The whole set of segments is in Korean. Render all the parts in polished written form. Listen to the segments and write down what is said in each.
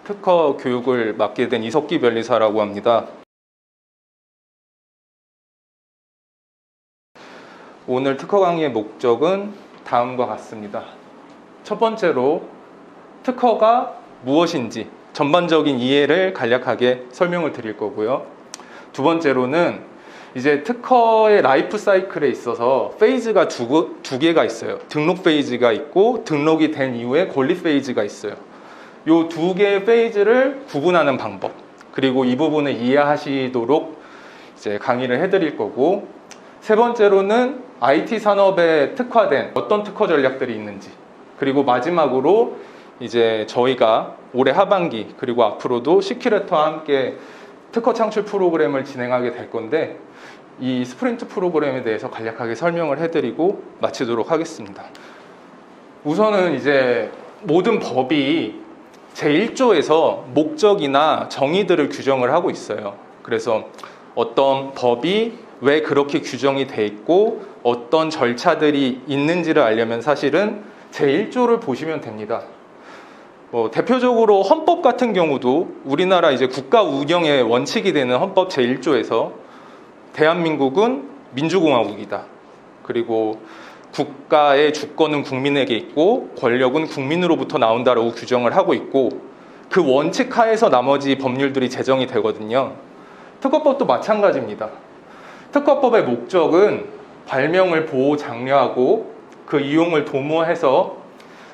특허 교육을 맡게 된 이석기 변리사라고 합니다. 오늘 특허 강의의 목적은 다음과 같습니다. 첫 번째로 특허가 무엇인지 전반적인 이해를 간략하게 설명을 드릴 거고요. 두 번째로는 이제 특허의 라이프 사이클에 있어서 페이즈가 두 개가 있어요. 등록 페이즈가 있고 등록이 된 이후에 권리 페이즈가 있어요. 이 두 개의 페이즈를 구분하는 방법, 그리고 이 부분을 이해하시도록 이제 강의를 해드릴 거고, 세 번째로는 IT 산업에 특화된 어떤 특허 전략들이 있는지, 그리고 마지막으로 이제 저희가 올해 하반기 그리고 앞으로도 시큐레터와 함께 특허 창출 프로그램을 진행하게 될 건데, 이 스프린트 프로그램에 대해서 간략하게 설명을 해드리고 마치도록 하겠습니다. 우선은 이제 모든 법이 제1조에서 목적이나 정의들을 규정을 하고 있어요. 그래서 어떤 법이 왜 그렇게 규정이 돼 있고 어떤 절차들이 있는지를 알려면 사실은 제1조를 보시면 됩니다. 대표적으로 헌법 같은 경우도 우리나라 이제 국가 운영의 원칙이 되는 헌법 제1조에서 대한민국은 민주공화국이다. 그리고 국가의 주권은 국민에게 있고 권력은 국민으로부터 나온다라고 규정을 하고 있고, 그 원칙 하에서 나머지 법률들이 제정이 되거든요. 특허법도 마찬가지입니다. 특허법의 목적은 발명을 보호 장려하고 그 이용을 도모해서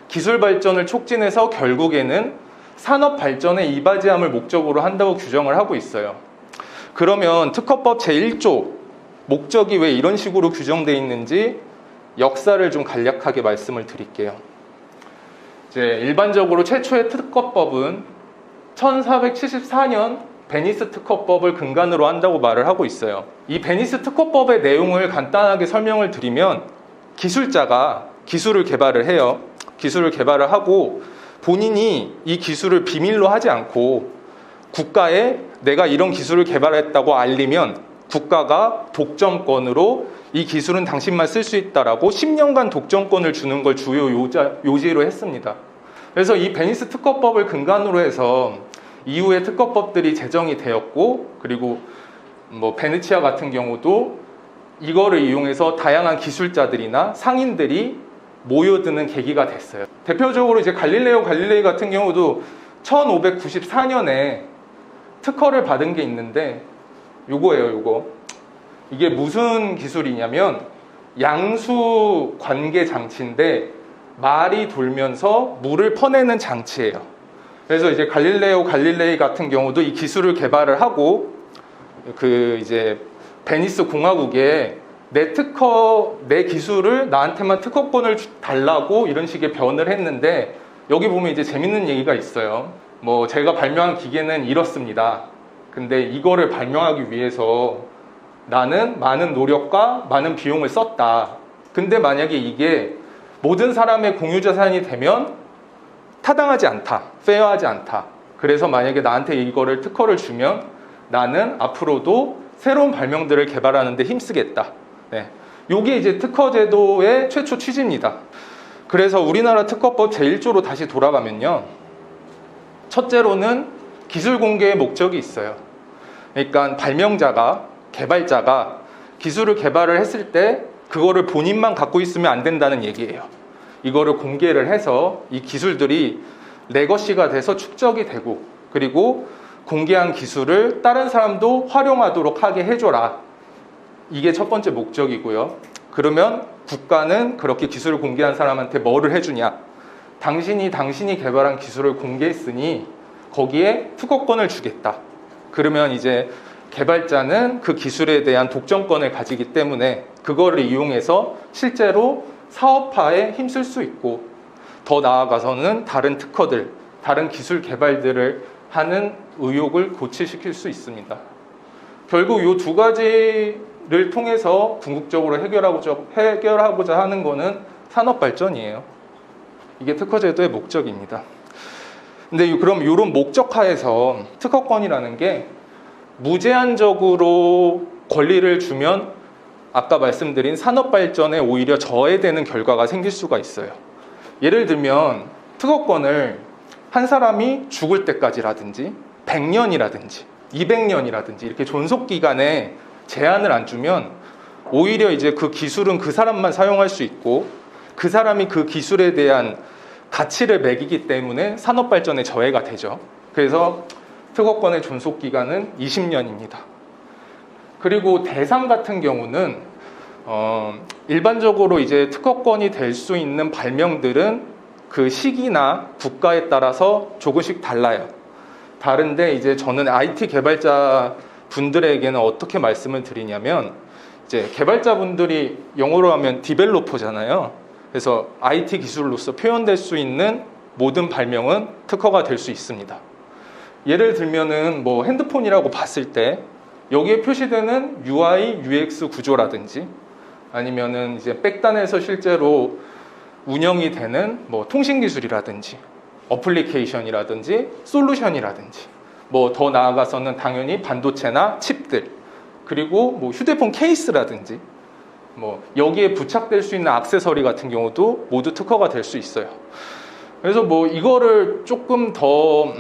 기술 발전을 촉진해서 결국에는 산업 발전에 이바지함을 목적으로 한다고 규정을 하고 있어요. 그러면 특허법 제1조 목적이 왜 이런 식으로 규정되어 있는지 역사를 좀 간략하게 말씀을 드릴게요. 이제 일반적으로 최초의 특허법은 1474년 베니스 특허법을 근간으로 한다고 말을 하고 있어요. 이 베니스 특허법의 내용을 간단하게 설명을 드리면, 기술자가 기술을 개발을 해요. 기술을 개발을 하고 본인이 이 기술을 비밀로 하지 않고 국가에 내가 이런 기술을 개발했다고 알리면 국가가 독점권으로 이 기술은 당신만 쓸 수 있다라고 10년간 독점권을 주는 걸 주요 요지로 했습니다. 그래서 이 베니스 특허법을 근간으로 해서 이후에 특허법들이 제정이 되었고, 그리고 베네치아 같은 경우도 이거를 이용해서 다양한 기술자들이나 상인들이 모여드는 계기가 됐어요. 대표적으로 이제 갈릴레오 갈릴레이 같은 경우도 1594년에 특허를 받은 게 있는데, 요거. 이게 무슨 기술이냐면 양수 관계 장치인데 말이 돌면서 물을 퍼내는 장치예요. 그래서 이제 갈릴레오 갈릴레이 같은 경우도 이 기술을 개발을 하고 이제 베니스 공화국에 내 기술을 나한테만 특허권을 달라고 이런 식의 변을 했는데, 여기 보면 이제 재밌는 얘기가 있어요. 제가 발명한 기계는 이렇습니다. 근데 이거를 발명하기 위해서 나는 많은 노력과 많은 비용을 썼다. 근데 만약에 이게 모든 사람의 공유자산이 되면 타당하지 않다. 페어하지 않다. 그래서 만약에 나한테 이거를 특허를 주면 나는 앞으로도 새로운 발명들을 개발하는 데 힘쓰겠다. 네. 요게 이제 특허제도의 최초 취지입니다. 그래서 우리나라 특허법 제1조로 다시 돌아가면요. 첫째로는 기술 공개의 목적이 있어요. 그러니까 발명자가, 개발자가 기술을 개발을 했을 때 그거를 본인만 갖고 있으면 안 된다는 얘기예요. 이거를 공개를 해서 이 기술들이 레거시가 돼서 축적이 되고, 그리고 공개한 기술을 다른 사람도 활용하도록 하게 해줘라. 이게 첫 번째 목적이고요. 그러면 국가는 그렇게 기술을 공개한 사람한테 뭐를 해주냐? 당신이 개발한 기술을 공개했으니 거기에 특허권을 주겠다. 그러면 이제 개발자는 그 기술에 대한 독점권을 가지기 때문에 그거를 이용해서 실제로 사업화에 힘쓸 수 있고, 더 나아가서는 다른 특허들, 다른 기술 개발들을 하는 의욕을 고취시킬 수 있습니다. 결국 이 두 가지를 통해서 궁극적으로 해결하고자 하는 거는 산업 발전이에요. 이게 특허제도의 목적입니다. 근데 그럼 이런 목적하에서 특허권이라는 게 무제한적으로 권리를 주면 아까 말씀드린 산업 발전에 오히려 저해되는 결과가 생길 수가 있어요. 예를 들면 특허권을 한 사람이 죽을 때까지라든지 100년이라든지 200년이라든지 이렇게 존속 기간에 제한을 안 주면 오히려 이제 그 기술은 그 사람만 사용할 수 있고 그 사람이 그 기술에 대한 가치를 매기기 때문에 산업 발전에 저해가 되죠. 그래서 특허권의 존속 기간은 20년입니다. 그리고 대상 같은 경우는 일반적으로 이제 특허권이 될 수 있는 발명들은 그 시기나 국가에 따라서 조금씩 달라요. 다른데 이제 저는 IT 개발자 분들에게는 어떻게 말씀을 드리냐면 이제 개발자 분들이 영어로 하면 디벨로퍼잖아요. 그래서 IT 기술로서 표현될 수 있는 모든 발명은 특허가 될 수 있습니다. 예를 들면은 뭐 핸드폰이라고 봤을 때 여기에 표시되는 UI, UX 구조라든지 아니면은 이제 백단에서 실제로 운영이 되는 뭐 통신 기술이라든지 어플리케이션이라든지 솔루션이라든지 뭐 더 나아가서는 당연히 반도체나 칩들 그리고 뭐 휴대폰 케이스라든지 뭐 여기에 부착될 수 있는 액세서리 같은 경우도 모두 특허가 될 수 있어요. 그래서 뭐 이거를 조금 더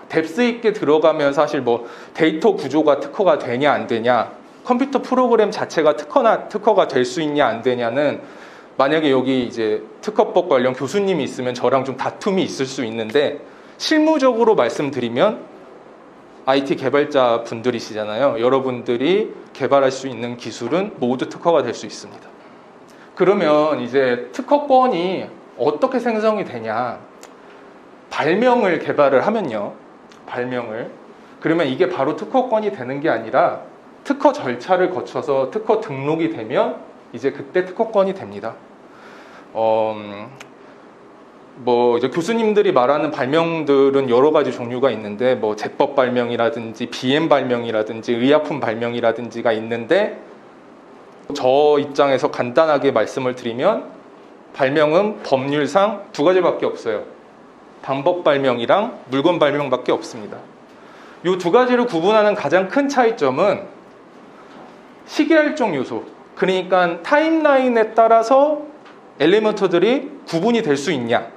뎁스 있게 들어가면 사실 뭐 데이터 구조가 특허가 되냐 안 되냐 컴퓨터 프로그램 자체가 특허가 될 수 있냐 안 되냐는 만약에 여기 이제 특허법 관련 교수님이 있으면 저랑 좀 다툼이 있을 수 있는데 실무적으로 말씀드리면 IT 개발자 분들이시잖아요. 여러분들이 개발할 수 있는 기술은 모두 특허가 될 수 있습니다. 그러면 이제 특허권이 어떻게 생성이 되냐? 발명을 개발을 하면요. 발명을. 그러면 이게 바로 특허권이 되는 게 아니라 특허 절차를 거쳐서 특허 등록이 되면 이제 그때 특허권이 됩니다. 뭐 이제 교수님들이 말하는 발명들은 여러 가지 종류가 있는데 뭐 제법 발명이라든지 BM 발명이라든지 의약품 발명이라든지가 있는데 저 입장에서 간단하게 말씀을 드리면 발명은 법률상 두 가지밖에 없어요. 방법 발명이랑 물건 발명밖에 없습니다. 이 두 가지를 구분하는 가장 큰 차이점은 시기할정 요소, 그러니까 타임라인에 따라서 엘리먼트들이 구분이 될 수 있냐,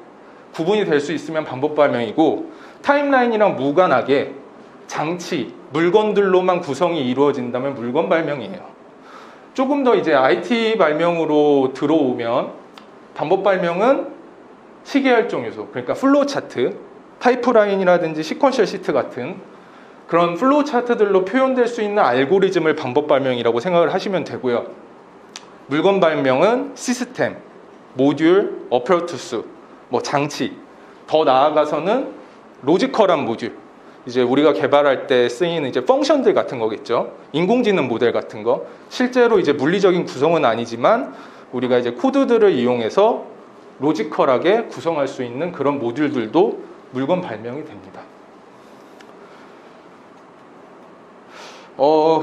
구분이 될 수 있으면 방법 발명이고 타임라인이랑 무관하게 장치, 물건들로만 구성이 이루어진다면 물건 발명이에요. 조금 더 이제 IT 발명으로 들어오면 방법 발명은 시계열정 요소, 그러니까 플로우 차트, 파이프라인이라든지 시퀀셜 시트 같은 그런 플로우 차트들로 표현될 수 있는 알고리즘을 방법 발명이라고 생각을 하시면 되고요. 물건 발명은 시스템, 모듈, 어퍼투스, 뭐 장치, 더 나아가서는 로지컬한 모듈, 이제 우리가 개발할 때 쓰이는 이제 펑션들 같은 거겠죠. 인공지능 모델 같은 거. 실제로 이제 물리적인 구성은 아니지만 우리가 이제 코드들을 이용해서 로지컬하게 구성할 수 있는 그런 모듈들도 물건 발명이 됩니다.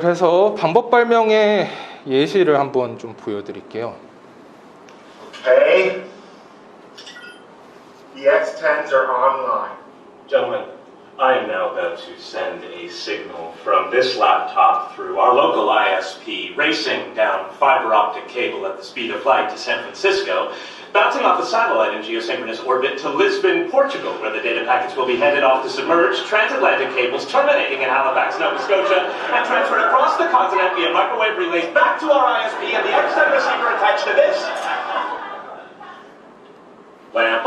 그래서 방법 발명의 예시를 한번 좀 보여드릴게요. Okay. The X10s are online. Gentlemen, I am now about to send a signal from this laptop through our local ISP, racing down fiber optic cable at the speed of light to San Francisco, bouncing off a satellite in geosynchronous orbit to Lisbon, Portugal, where the data packets will be handed off to submerged transatlantic cables terminating in Halifax, Nova Scotia, and transferred across the continent via microwave relays back to our ISP and the X10 receiver attached to this lamp.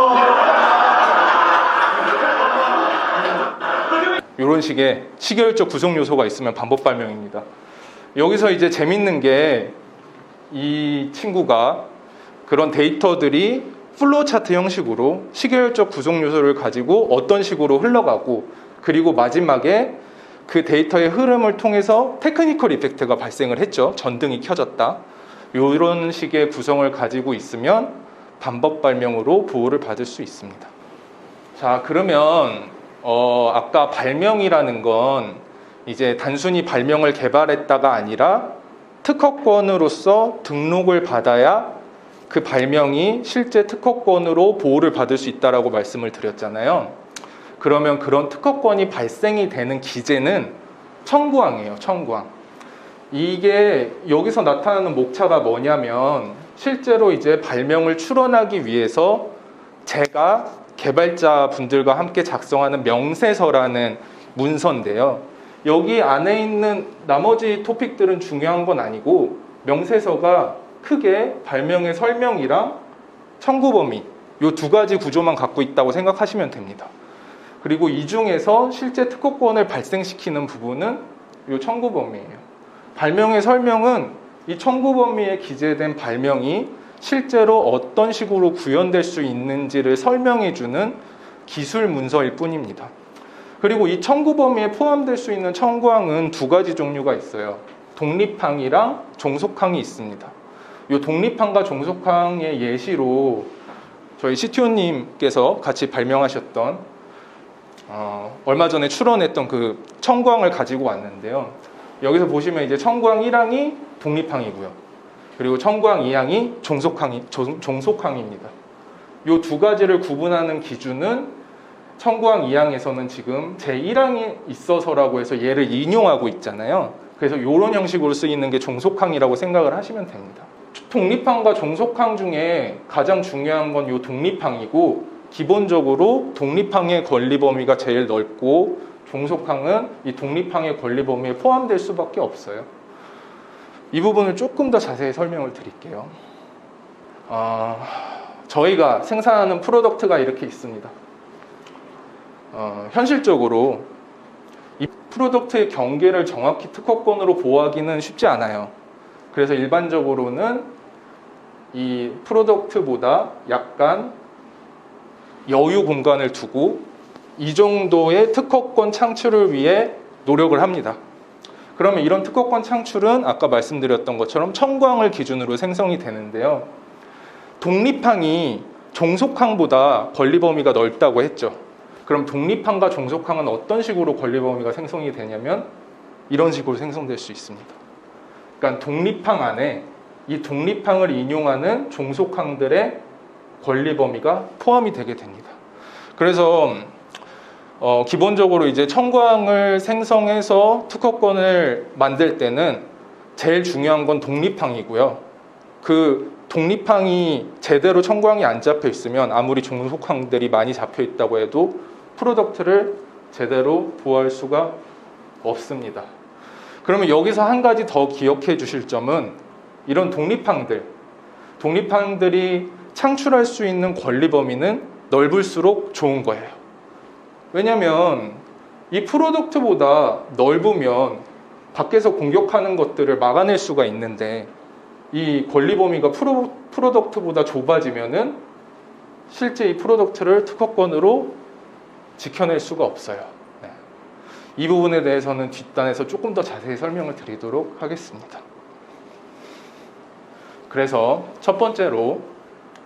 이런 식의 시계열적 구성 요소가 있으면 방법 발명입니다. 여기서 이제 재밌는 게 이 친구가 그런 데이터들이 플로우 차트 형식으로 시계열적 구성 요소를 가지고 어떤 식으로 흘러가고 그리고 마지막에 그 데이터의 흐름을 통해서 테크니컬 이펙트가 발생을 했죠. 전등이 켜졌다. 이런 식의 구성을 가지고 있으면 방법 발명으로 보호를 받을 수 있습니다. 자, 그러면 아까 발명이라는 건 이제 단순히 발명을 개발했다가 아니라 특허권으로서 등록을 받아야 그 발명이 실제 특허권으로 보호를 받을 수 있다라고 말씀을 드렸잖아요. 그러면 그런 특허권이 발생이 되는 기제는 청구항이에요. 청구항. 이게 여기서 나타나는 목차가 뭐냐면 실제로 이제 발명을 출원하기 위해서 제가 개발자 분들과 함께 작성하는 명세서라는 문서인데요. 여기 안에 있는 나머지 토픽들은 중요한 건 아니고 명세서가 크게 발명의 설명이랑 청구 범위 이 두 가지 구조만 갖고 있다고 생각하시면 됩니다. 그리고 이 중에서 실제 특허권을 발생시키는 부분은 이 청구 범위예요. 발명의 설명은 이 청구 범위에 기재된 발명이 실제로 어떤 식으로 구현될 수 있는지를 설명해주는 기술 문서일 뿐입니다. 그리고 이 청구 범위에 포함될 수 있는 청구항은 두 가지 종류가 있어요. 독립항이랑 종속항이 있습니다. 이 독립항과 종속항의 예시로 저희 CTO님께서 같이 발명하셨던 얼마 전에 출원했던 그 청구항을 가지고 왔는데요. 여기서 보시면 이제 청구항 1항이 독립항이고요. 그리고 청구항 2항이 종속항입니다. 이 두 가지를 구분하는 기준은 청구항 2항에서는 지금 제1항이 있어서라고 해서 얘를 인용하고 있잖아요. 그래서 이런 형식으로 쓰이는 게 종속항이라고 생각을 하시면 됩니다. 독립항과 종속항 중에 가장 중요한 건 이 독립항이고, 기본적으로 독립항의 권리 범위가 제일 넓고 종속항은 이 독립항의 권리 범위에 포함될 수밖에 없어요. 이 부분을 조금 더 자세히 설명을 드릴게요. 저희가 생산하는 프로덕트가 이렇게 있습니다. 현실적으로 이 프로덕트의 경계를 정확히 특허권으로 보호하기는 쉽지 않아요. 그래서 일반적으로는 이 프로덕트보다 약간 여유 공간을 두고 이 정도의 특허권 창출을 위해 노력을 합니다. 그러면 이런 특허권 창출은 아까 말씀드렸던 것처럼 청구항을 기준으로 생성이 되는데요. 독립항이 종속항보다 권리 범위가 넓다고 했죠. 그럼 독립항과 종속항은 어떤 식으로 권리 범위가 생성이 되냐면 이런 식으로 생성될 수 있습니다. 그러니까 독립항 안에 이 독립항을 인용하는 종속항들의 권리 범위가 포함이 되게 됩니다. 그래서 기본적으로 이제 청구항을 생성해서 특허권을 만들 때는 제일 중요한 건 독립항이고요. 그 독립항이 제대로 청구항이 안 잡혀 있으면 아무리 종속항들이 많이 잡혀 있다고 해도 프로덕트를 제대로 보호할 수가 없습니다. 그러면 여기서 한 가지 더 기억해 주실 점은 이런 독립항들이 창출할 수 있는 권리 범위는 넓을수록 좋은 거예요. 왜냐하면 이 프로덕트보다 넓으면 밖에서 공격하는 것들을 막아낼 수가 있는데 이 권리 범위가 프로덕트보다 좁아지면은 실제 이 프로덕트를 특허권으로 지켜낼 수가 없어요. 네. 이 부분에 대해서는 뒷단에서 조금 더 자세히 설명을 드리도록 하겠습니다. 그래서 첫 번째로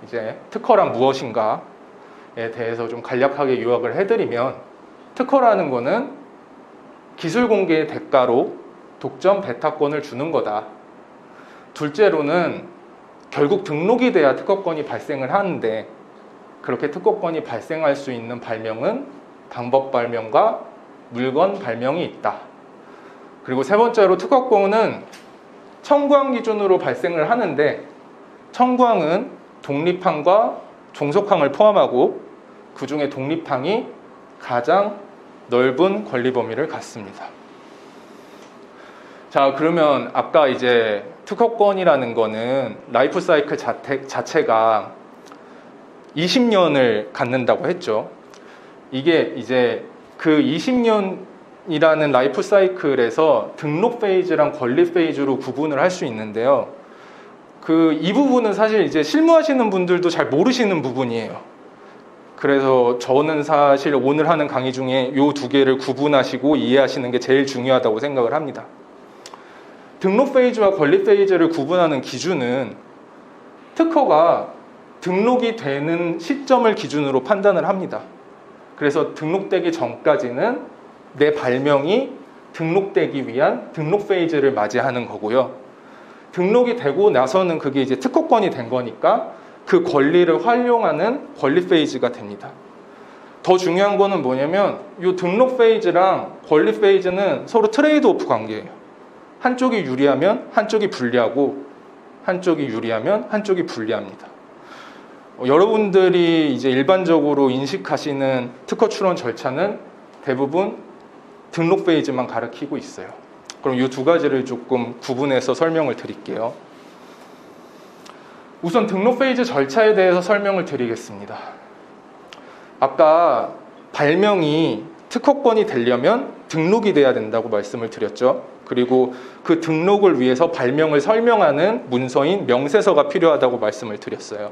이제 특허란 무엇인가에 대해서 좀 간략하게 요약을 해드리면, 특허라는 거는 기술 공개의 대가로 독점 배타권을 주는 거다. 둘째로는 결국 등록이 돼야 특허권이 발생을 하는데, 그렇게 특허권이 발생할 수 있는 발명은 방법 발명과 물건 발명이 있다. 그리고 세 번째로 특허권은 청구항 기준으로 발생을 하는데, 청구항은 독립항과 종속항을 포함하고 그 중에 독립항이 가장 넓은 권리 범위를 갖습니다. 자, 그러면 아까 이제 특허권이라는 거는 라이프 사이클 자체가 20년을 갖는다고 했죠. 이게 이제 그 20년이라는 라이프 사이클에서 등록 페이지랑 권리 페이지로 구분을 할 수 있는데요. 이 부분은 사실 이제 실무하시는 분들도 잘 모르시는 부분이에요. 그래서 저는 사실 오늘 하는 강의 중에 이 두 개를 구분하시고 이해하시는 게 제일 중요하다고 생각을 합니다. 등록 페이지와 권리 페이지를 구분하는 기준은 특허가 등록이 되는 시점을 기준으로 판단을 합니다. 그래서 등록되기 전까지는 내 발명이 등록되기 위한 등록 페이지를 맞이하는 거고요. 등록이 되고 나서는 그게 이제 특허권이 된 거니까 그 권리를 활용하는 권리 페이지가 됩니다. 더 중요한 거는 뭐냐면 이 등록 페이지랑 권리 페이지는 서로 트레이드 오프 관계예요. 한쪽이 유리하면 한쪽이 불리하고, 한쪽이 유리하면 한쪽이 불리합니다. 여러분들이 이제 일반적으로 인식하시는 특허 출원 절차는 대부분 등록 페이지만 가리키고 있어요. 그럼 이 두 가지를 조금 구분해서 설명을 드릴게요. 우선 등록 페이지 절차에 대해서 설명을 드리겠습니다. 아까 발명이 특허권이 되려면 등록이 돼야 된다고 말씀을 드렸죠. 그리고 그 등록을 위해서 발명을 설명하는 문서인 명세서가 필요하다고 말씀을 드렸어요.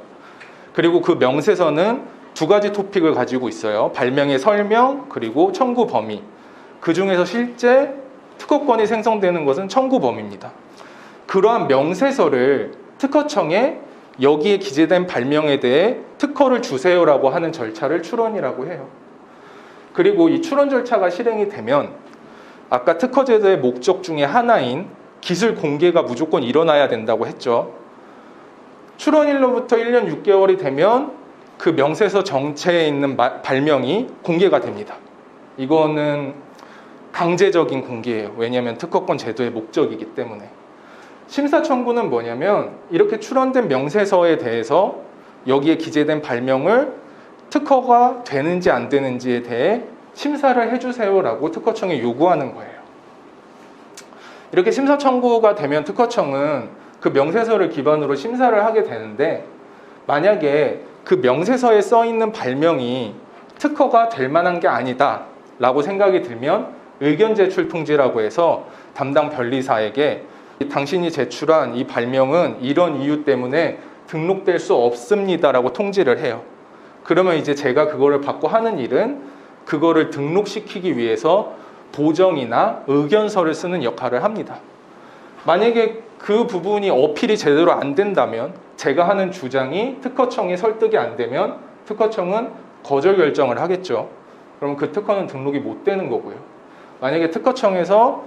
그리고 그 명세서는 두 가지 토픽을 가지고 있어요. 발명의 설명, 그리고 청구 범위. 그 중에서 실제 특허권이 생성되는 것은 청구 범위입니다. 그러한 명세서를 특허청에 여기에 기재된 발명에 대해 특허를 주세요라고 하는 절차를 출원이라고 해요. 그리고 이 출원 절차가 실행이 되면 아까 특허제도의 목적 중에 하나인 기술 공개가 무조건 일어나야 된다고 했죠. 출원일로부터 1년 6개월이 되면 그 명세서 정체에 있는 발명이 공개가 됩니다. 이거는 강제적인 공개예요. 왜냐하면 특허권 제도의 목적이기 때문에. 심사 청구는 뭐냐면 이렇게 출원된 명세서에 대해서 여기에 기재된 발명을 특허가 되는지 안 되는지에 대해 심사를 해주세요라고 특허청에 요구하는 거예요. 이렇게 심사 청구가 되면 특허청은 그 명세서를 기반으로 심사를 하게 되는데 만약에 그 명세서에 써 있는 발명이 특허가 될 만한 게 아니다 라고 생각이 들면 의견 제출 통지라고 해서 담당 변리사에게 당신이 제출한 이 발명은 이런 이유 때문에 등록될 수 없습니다 라고 통지를 해요. 그러면 이제 제가 그거를 받고 하는 일은 그거를 등록시키기 위해서 보정이나 의견서를 쓰는 역할을 합니다. 만약에 그 부분이 어필이 제대로 안 된다면 제가 하는 주장이 특허청에 설득이 안 되면 특허청은 거절 결정을 하겠죠. 그럼 그 특허는 등록이 못 되는 거고요. 만약에 특허청에서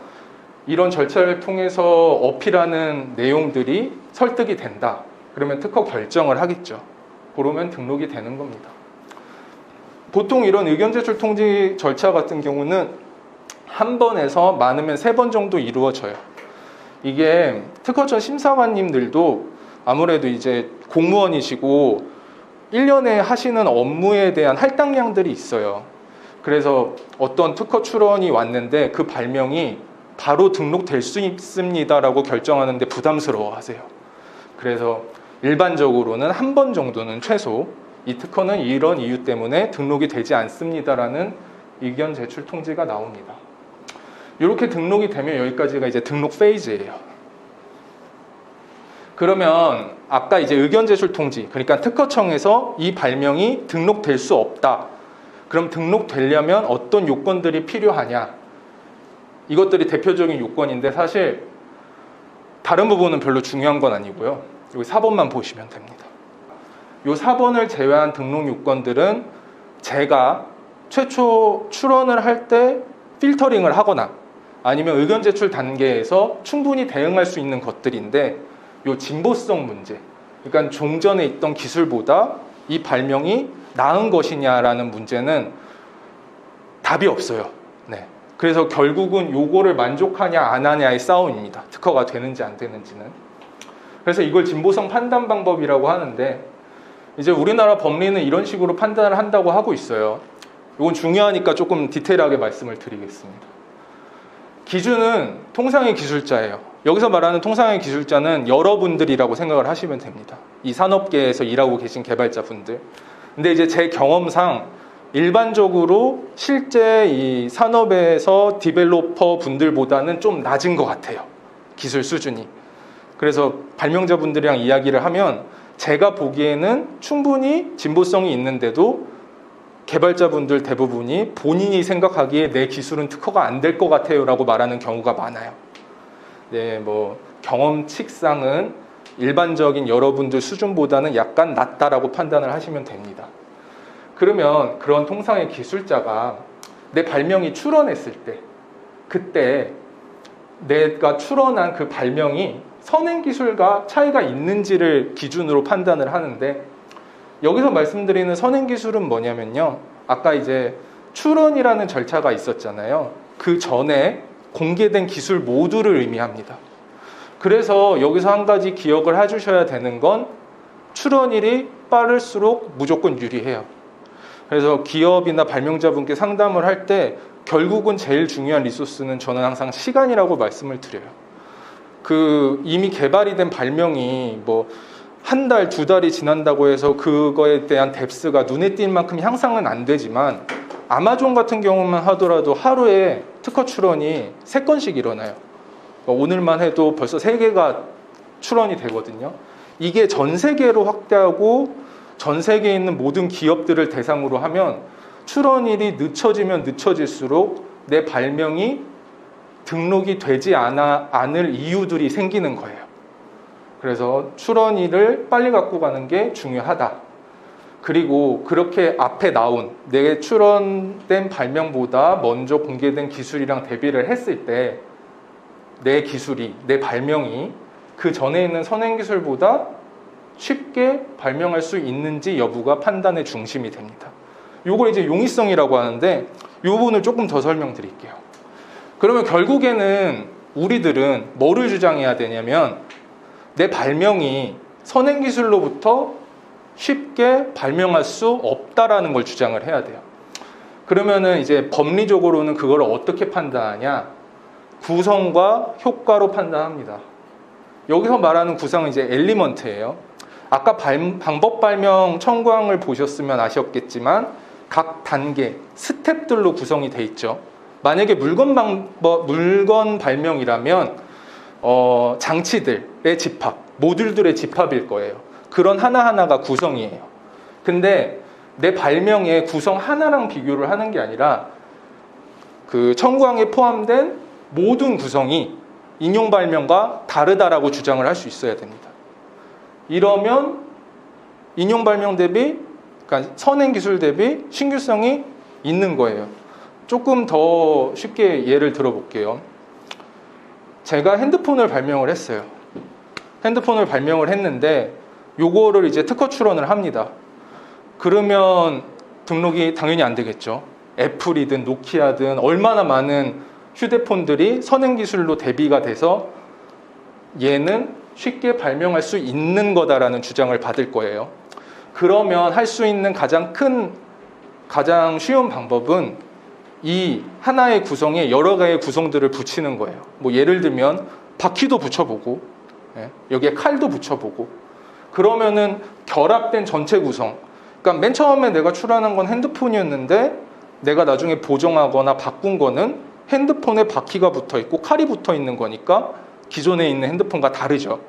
이런 절차를 통해서 어필하는 내용들이 설득이 된다. 그러면 특허 결정을 하겠죠. 그러면 등록이 되는 겁니다. 보통 이런 의견 제출 통지 절차 같은 경우는 한 번에서 많으면 3번 정도 이루어져요. 이게 특허청 심사관님들도 아무래도 이제 공무원이시고 1년에 하시는 업무에 대한 할당량들이 있어요. 그래서 어떤 특허 출원이 왔는데 그 발명이 바로 등록될 수 있습니다라고 결정하는데 부담스러워 하세요. 그래서 일반적으로는 한 번 정도는 최소 이 특허는 이런 이유 때문에 등록이 되지 않습니다라는 의견 제출 통지가 나옵니다. 이렇게 등록이 되면 여기까지가 이제 등록 페이지예요. 그러면 아까 이제 의견 제출 통지, 그러니까 특허청에서 이 발명이 등록될 수 없다. 그럼 등록되려면 어떤 요건들이 필요하냐? 이것들이 대표적인 요건인데 사실 다른 부분은 별로 중요한 건 아니고요. 여기 4번만 보시면 됩니다. 이 4번을 제외한 등록 요건들은 제가 최초 출원을 할 때 필터링을 하거나 아니면 의견 제출 단계에서 충분히 대응할 수 있는 것들인데 이 진보성 문제, 그러니까 종전에 있던 기술보다 이 발명이 나은 것이냐라는 문제는 답이 없어요. 네. 그래서 결국은 요거를 만족하냐 안 하냐의 싸움입니다. 특허가 되는지 안 되는지는. 그래서 이걸 진보성 판단 방법이라고 하는데 이제 우리나라 법리는 이런 식으로 판단을 한다고 하고 있어요. 이건 중요하니까 조금 디테일하게 말씀을 드리겠습니다. 기준은 통상의 기술자예요. 여기서 말하는 통상의 기술자는 여러분들이라고 생각을 하시면 됩니다. 이 산업계에서 일하고 계신 개발자분들. 근데 이제 제 경험상 일반적으로 실제 이 산업에서 디벨로퍼 분들보다는 좀 낮은 것 같아요. 기술 수준이. 그래서 발명자분들이랑 이야기를 하면 제가 보기에는 충분히 진보성이 있는데도 개발자분들 대부분이 본인이 생각하기에 내 기술은 특허가 안 될 것 같아요 라고 말하는 경우가 많아요. 네, 뭐 경험칙상은 일반적인 여러분들 수준보다는 약간 낮다라고 판단을 하시면 됩니다. 그러면 그런 통상의 기술자가 내 발명이 출원했을 때 그때 내가 출원한 그 발명이 선행기술과 차이가 있는지를 기준으로 판단을 하는데 여기서 말씀드리는 선행기술은 뭐냐면요. 아까 이제 출원이라는 절차가 있었잖아요. 그 전에 공개된 기술 모두를 의미합니다. 그래서 여기서 한 가지 기억을 해주셔야 되는 건 출원일이 빠를수록 무조건 유리해요. 그래서 기업이나 발명자분께 상담을 할 때 결국은 제일 중요한 리소스는 저는 항상 시간이라고 말씀을 드려요. 이미 개발이 된 발명이 뭐 한 달, 두 달이 지난다고 해서 그거에 대한 뎁스가 눈에 띌 만큼 향상은 안 되지만 아마존 같은 경우만 하더라도 하루에 특허 출원이 3건씩 일어나요. 오늘만 해도 벌써 3개가 출원이 되거든요. 이게 전 세계로 확대하고 전 세계에 있는 모든 기업들을 대상으로 하면 출원일이 늦춰지면 늦춰질수록 내 발명이 등록이 되지 않을 이유들이 생기는 거예요. 그래서 출원일을 빨리 갖고 가는 게 중요하다. 그리고 그렇게 앞에 나온 내 출원된 발명보다 먼저 공개된 기술이랑 대비를 했을 때 내 기술이, 내 발명이 그 전에 있는 선행기술보다 쉽게 발명할 수 있는지 여부가 판단의 중심이 됩니다. 요걸 이제 용이성이라고 하는데 이 부분을 조금 더 설명드릴게요. 그러면 결국에는 우리들은 뭐를 주장해야 되냐면 내 발명이 선행기술로부터 쉽게 발명할 수 없다라는 걸 주장을 해야 돼요. 그러면은 이제 법리적으로는 그걸 어떻게 판단하냐? 구성과 효과로 판단합니다. 여기서 말하는 구성은 이제 엘리먼트예요. 아까 방법 발명 청구항을 보셨으면 아셨겠지만 각 단계, 스텝들로 구성이 돼 있죠. 만약에 물건 발명이라면 장치들의 집합, 모듈들의 집합일 거예요. 그런 하나하나가 구성이에요. 근데 내 발명의 구성 하나랑 비교를 하는 게 아니라 그 청구항에 포함된 모든 구성이 인용 발명과 다르다라고 주장을 할 수 있어야 됩니다. 이러면 인용 발명 대비, 그러니까 선행 기술 대비 신규성이 있는 거예요. 조금 더 쉽게 예를 들어볼게요. 제가 핸드폰을 발명을 했어요. 핸드폰을 발명을 했는데 요거를 이제 특허 출원을 합니다. 그러면 등록이 당연히 안 되겠죠. 애플이든 노키아든 얼마나 많은 휴대폰들이 선행기술로 대비가 돼서 얘는 쉽게 발명할 수 있는 거다라는 주장을 받을 거예요. 그러면 할 수 있는 가장 쉬운 방법은 이 하나의 구성에 여러 개의 구성들을 붙이는 거예요. 뭐 예를 들면 바퀴도 붙여보고 여기에 칼도 붙여보고 그러면은 결합된 전체 구성. 그러니까 맨 처음에 내가 출원한 건 핸드폰이었는데 내가 나중에 보정하거나 바꾼 거는 핸드폰에 바퀴가 붙어 있고 칼이 붙어 있는 거니까 기존에 있는 핸드폰과 다르죠.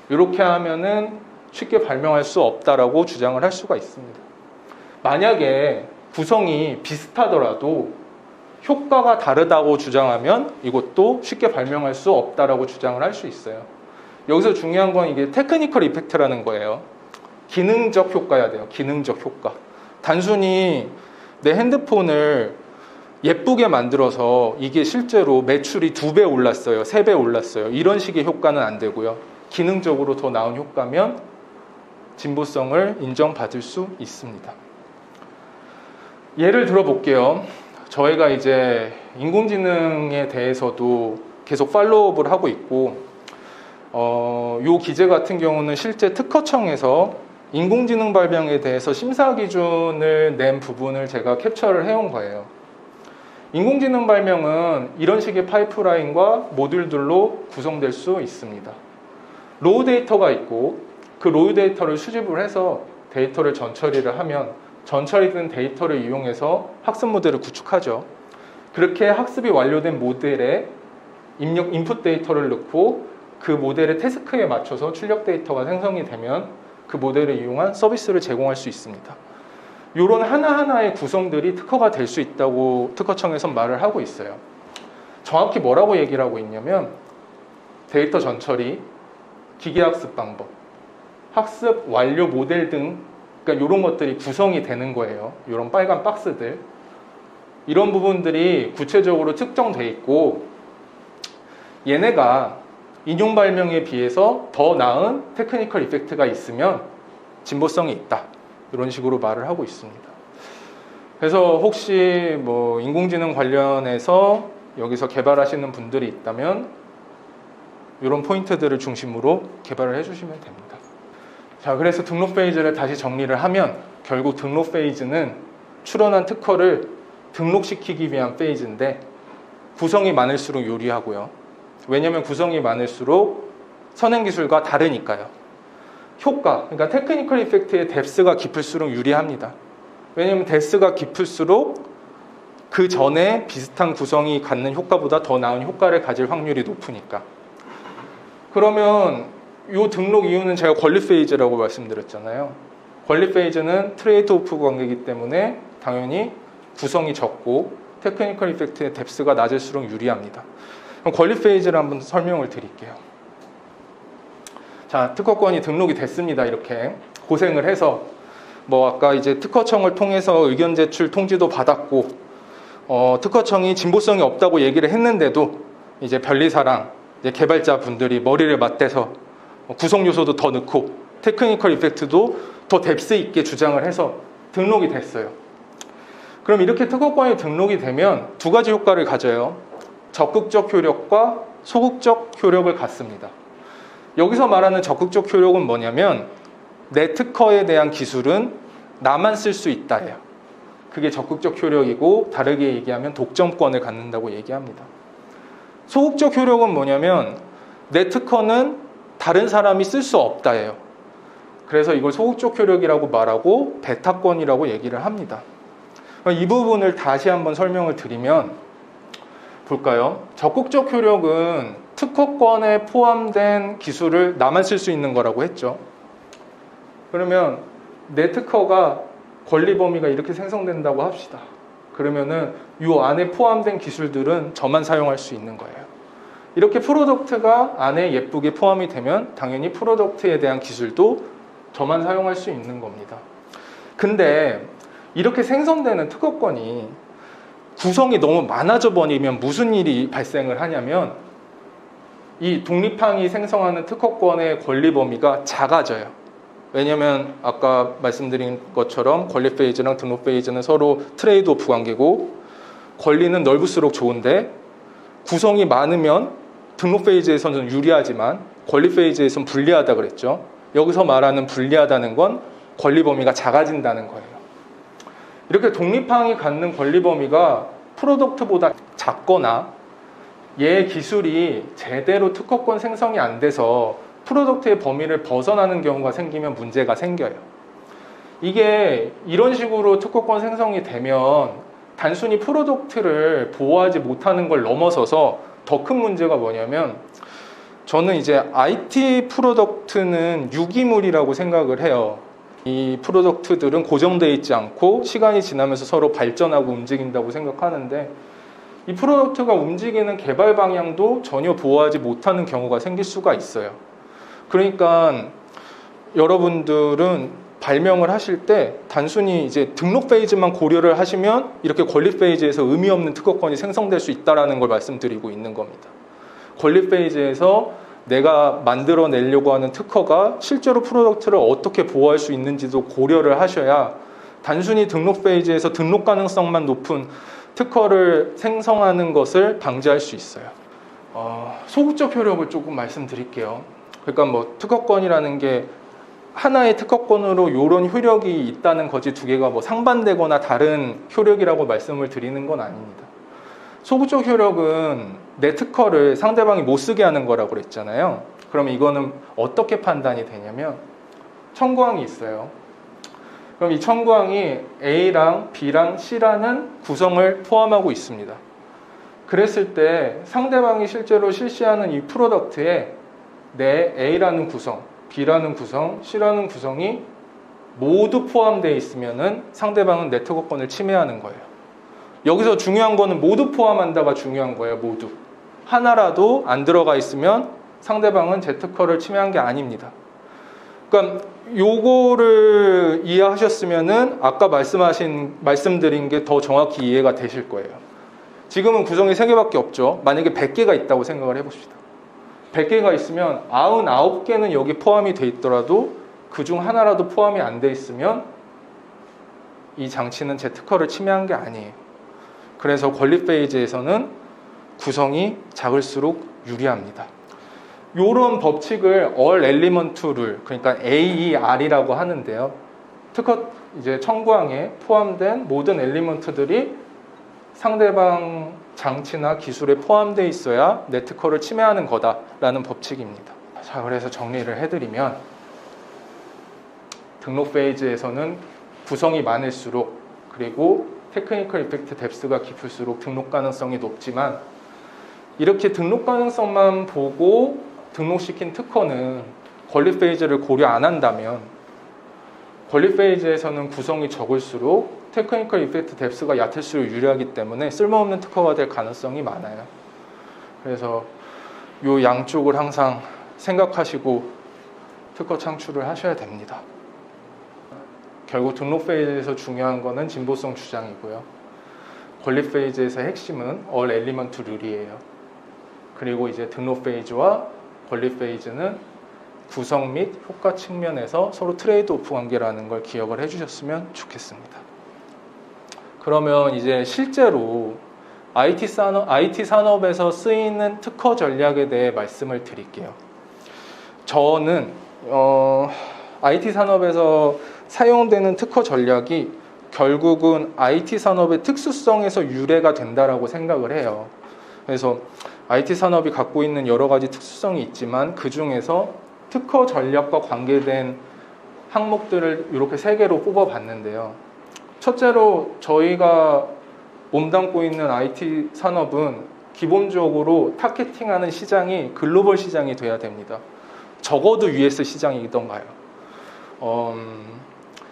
이렇게 하면은 쉽게 발명할 수 없다라고 주장을 할 수가 있습니다. 만약에 구성이 비슷하더라도 효과가 다르다고 주장하면 이것도 쉽게 발명할 수 없다라고 주장을 할 수 있어요. 여기서 중요한 건 이게 테크니컬 이펙트라는 거예요. 기능적 효과야 돼요. 기능적 효과. 단순히 내 핸드폰을 예쁘게 만들어서 이게 실제로 매출이 2배 올랐어요, 3배 올랐어요. 이런 식의 효과는 안 되고요. 기능적으로 더 나은 효과면 진보성을 인정받을 수 있습니다. 예를 들어 볼게요. 저희가 이제 인공지능에 대해서도 계속 팔로우업을 하고 있고 요 기재 같은 경우는 실제 특허청에서 인공지능 발명에 대해서 심사 기준을 낸 부분을 제가 캡처를 해온 거예요. 인공지능 발명은 이런 식의 파이프라인과 모듈들로 구성될 수 있습니다. 로우 데이터가 있고 그 로우 데이터를 수집을 해서 데이터를 전처리를 하면 전처리된 데이터를 이용해서 학습 모델을 구축하죠. 그렇게 학습이 완료된 모델에 인풋 데이터를 넣고 그 모델의 태스크에 맞춰서 출력 데이터가 생성이 되면 그 모델을 이용한 서비스를 제공할 수 있습니다. 이런 하나하나의 구성들이 특허가 될 수 있다고 특허청에서 말을 하고 있어요. 정확히 뭐라고 얘기를 하고 있냐면 데이터 전처리, 기계학습 방법, 학습 완료 모델 등 그러니까 이런 것들이 구성이 되는 거예요. 이런 빨간 박스들. 이런 부분들이 구체적으로 특정돼 있고 얘네가 인용 발명에 비해서 더 나은 테크니컬 이펙트가 있으면 진보성이 있다. 이런 식으로 말을 하고 있습니다. 그래서 혹시 뭐 인공지능 관련해서 여기서 개발하시는 분들이 있다면 이런 포인트들을 중심으로 개발을 해주시면 됩니다. 자, 그래서 등록 페이지를 다시 정리를 하면 결국 등록 페이지는 출원한 특허를 등록시키기 위한 페이지인데 구성이 많을수록 유리하고요. 왜냐하면 구성이 많을수록 선행기술과 다르니까요. 효과, 그러니까 테크니컬 이펙트의 뎁스가 깊을수록 유리합니다. 왜냐하면 뎁스가 깊을수록 그 전에 비슷한 구성이 갖는 효과보다 더 나은 효과를 가질 확률이 높으니까. 그러면 이 등록 이유는 제가 권리 페이지라고 말씀드렸잖아요. 권리 페이지는 트레이드 오프 관계이기 때문에 당연히 구성이 적고 테크니컬 이펙트의 뎁스가 낮을수록 유리합니다. 그럼 권리 페이지를 한번 설명을 드릴게요. 자, 특허권이 등록이 됐습니다. 이렇게 고생을 해서 뭐 아까 이제 특허청을 통해서 의견 제출 통지도 받았고 특허청이 진보성이 없다고 얘기를 했는데도 이제 변리사랑 이제 개발자분들이 머리를 맞대서 구성 요소도 더 넣고 테크니컬 이펙트도 더 뎁스 있게 주장을 해서 등록이 됐어요. 그럼 이렇게 특허권이 등록이 되면 두 가지 효과를 가져요. 적극적 효력과 소극적 효력을 갖습니다. 여기서 말하는 적극적 효력은 뭐냐면 내 특허에 대한 기술은 나만 쓸 수 있다예요. 그게 적극적 효력이고 다르게 얘기하면 독점권을 갖는다고 얘기합니다. 소극적 효력은 뭐냐면 내 특허는 다른 사람이 쓸 수 없다예요. 그래서 이걸 소극적 효력이라고 말하고 배타권이라고 얘기를 합니다. 이 부분을 다시 한번 설명을 드리면 볼까요? 적극적 효력은 특허권에 포함된 기술을 나만 쓸 수 있는 거라고 했죠. 그러면 내 특허가 권리 범위가 이렇게 생성된다고 합시다. 그러면은 이 안에 포함된 기술들은 저만 사용할 수 있는 거예요. 이렇게 프로덕트가 안에 예쁘게 포함이 되면 당연히 프로덕트에 대한 기술도 저만 사용할 수 있는 겁니다. 근데 이렇게 생성되는 특허권이 구성이 너무 많아져 버리면 무슨 일이 발생을 하냐면 이 독립항이 생성하는 특허권의 권리 범위가 작아져요. 왜냐하면 아까 말씀드린 것처럼 권리 페이지랑 등록 페이지는 서로 트레이드 오프 관계고 권리는 넓을수록 좋은데 구성이 많으면 등록 페이지에서는 유리하지만 권리 페이지에서는 불리하다 그랬죠. 여기서 말하는 불리하다는 건 권리 범위가 작아진다는 거예요. 이렇게 독립항이 갖는 권리 범위가 프로덕트보다 작거나 얘 기술이 제대로 특허권 생성이 안 돼서 프로덕트의 범위를 벗어나는 경우가 생기면 문제가 생겨요. 이게 이런 식으로 특허권 생성이 되면 단순히 프로덕트를 보호하지 못하는 걸 넘어서서 더 큰 문제가 뭐냐면 저는 이제 IT 프로덕트는 유기물이라고 생각을 해요. 이 프로덕트들은 고정되어 있지 않고 시간이 지나면서 서로 발전하고 움직인다고 생각하는데 이 프로덕트가 움직이는 개발 방향도 전혀 보호하지 못하는 경우가 생길 수가 있어요. 그러니까 여러분들은 발명을 하실 때 단순히 이제 등록 페이지만 고려를 하시면 이렇게 권리 페이지에서 의미 없는 특허권이 생성될 수 있다는 걸 말씀드리고 있는 겁니다. 권리 페이지에서 내가 만들어내려고 하는 특허가 실제로 프로덕트를 어떻게 보호할 수 있는지도 고려를 하셔야 단순히 등록 페이지에서 등록 가능성만 높은 특허를 생성하는 것을 방지할 수 있어요. 소극적 효력을 조금 말씀드릴게요. 그러니까 뭐 특허권이라는 게 하나의 특허권으로 이런 효력이 있다는 거지 두 개가 뭐 상반되거나 다른 효력이라고 말씀을 드리는 건 아닙니다. 소극적 효력은 내 특허를 상대방이 못 쓰게 하는 거라고 그랬잖아요. 그럼 이거는 어떻게 판단이 되냐면 청구항이 있어요. 그럼 이 청구항이 A랑 B랑 C라는 구성을 포함하고 있습니다. 그랬을 때 상대방이 실제로 실시하는 이 프로덕트에 내 A라는 구성, B라는 구성, C라는 구성이 모두 포함되어 있으면은 상대방은 내 특허권을 침해하는 거예요. 여기서 중요한 거는 모두 포함한다가 중요한 거예요. 모두. 하나라도 안 들어가 있으면 상대방은 제 특허를 침해한 게 아닙니다. 그러니까 요거를 이해하셨으면은 아까 말씀드린 게 더 정확히 이해가 되실 거예요. 지금은 구성이 3개밖에 없죠. 만약에 100개가 있다고 생각을 해봅시다. 100개가 있으면 99개는 여기 포함이 돼 있더라도 그중 하나라도 포함이 안 돼 있으면 이 장치는 제 특허를 침해한 게 아니에요. 그래서 권리 페이지에서는 구성이 작을수록 유리합니다. 이런 법칙을 All Element Rule, 그러니까 AER이라고 하는데요. 특허 이제 청구항에 포함된 모든 엘리먼트들이 상대방 장치나 기술에 포함되어 있어야 내 특허를 침해하는 거다라는 법칙입니다. 자, 그래서 정리를 해드리면 등록 페이지에서는 구성이 많을수록 그리고 테크니컬 이펙트 뎁스가 깊을수록 등록 가능성이 높지만 이렇게 등록 가능성만 보고 등록시킨 특허는 권리 페이지를 고려 안 한다면 권리 페이지에서는 구성이 적을수록 테크니컬 이펙트 뎁스가 얕을수록 유리하기 때문에 쓸모없는 특허가 될 가능성이 많아요. 그래서 이 양쪽을 항상 생각하시고 특허 창출을 하셔야 됩니다. 결국 등록 페이지에서 중요한 거는 진보성 주장이고요. 권리 페이지에서 핵심은 All Element Rule이에요. 그리고 이제 등록 페이지와 권리 페이지는 구성 및 효과 측면에서 서로 트레이드 오프 관계라는 걸 기억을 해주셨으면 좋겠습니다. 그러면 이제 실제로 IT 산업에서 쓰이는 특허 전략에 대해 말씀을 드릴게요. 저는 IT 산업에서 사용되는 특허 전략이 결국은 IT 산업의 특수성에서 유래가 된다라고 생각을 해요. 그래서 IT 산업이 갖고 있는 여러 가지 특수성이 있지만 그 중에서 특허 전략과 관계된 항목들을 이렇게 3개로 뽑아봤는데요. 첫째로 저희가 몸담고 있는 IT 산업은 기본적으로 타겟팅하는 시장이 글로벌 시장이 돼야 됩니다. 적어도 US 시장이던가요.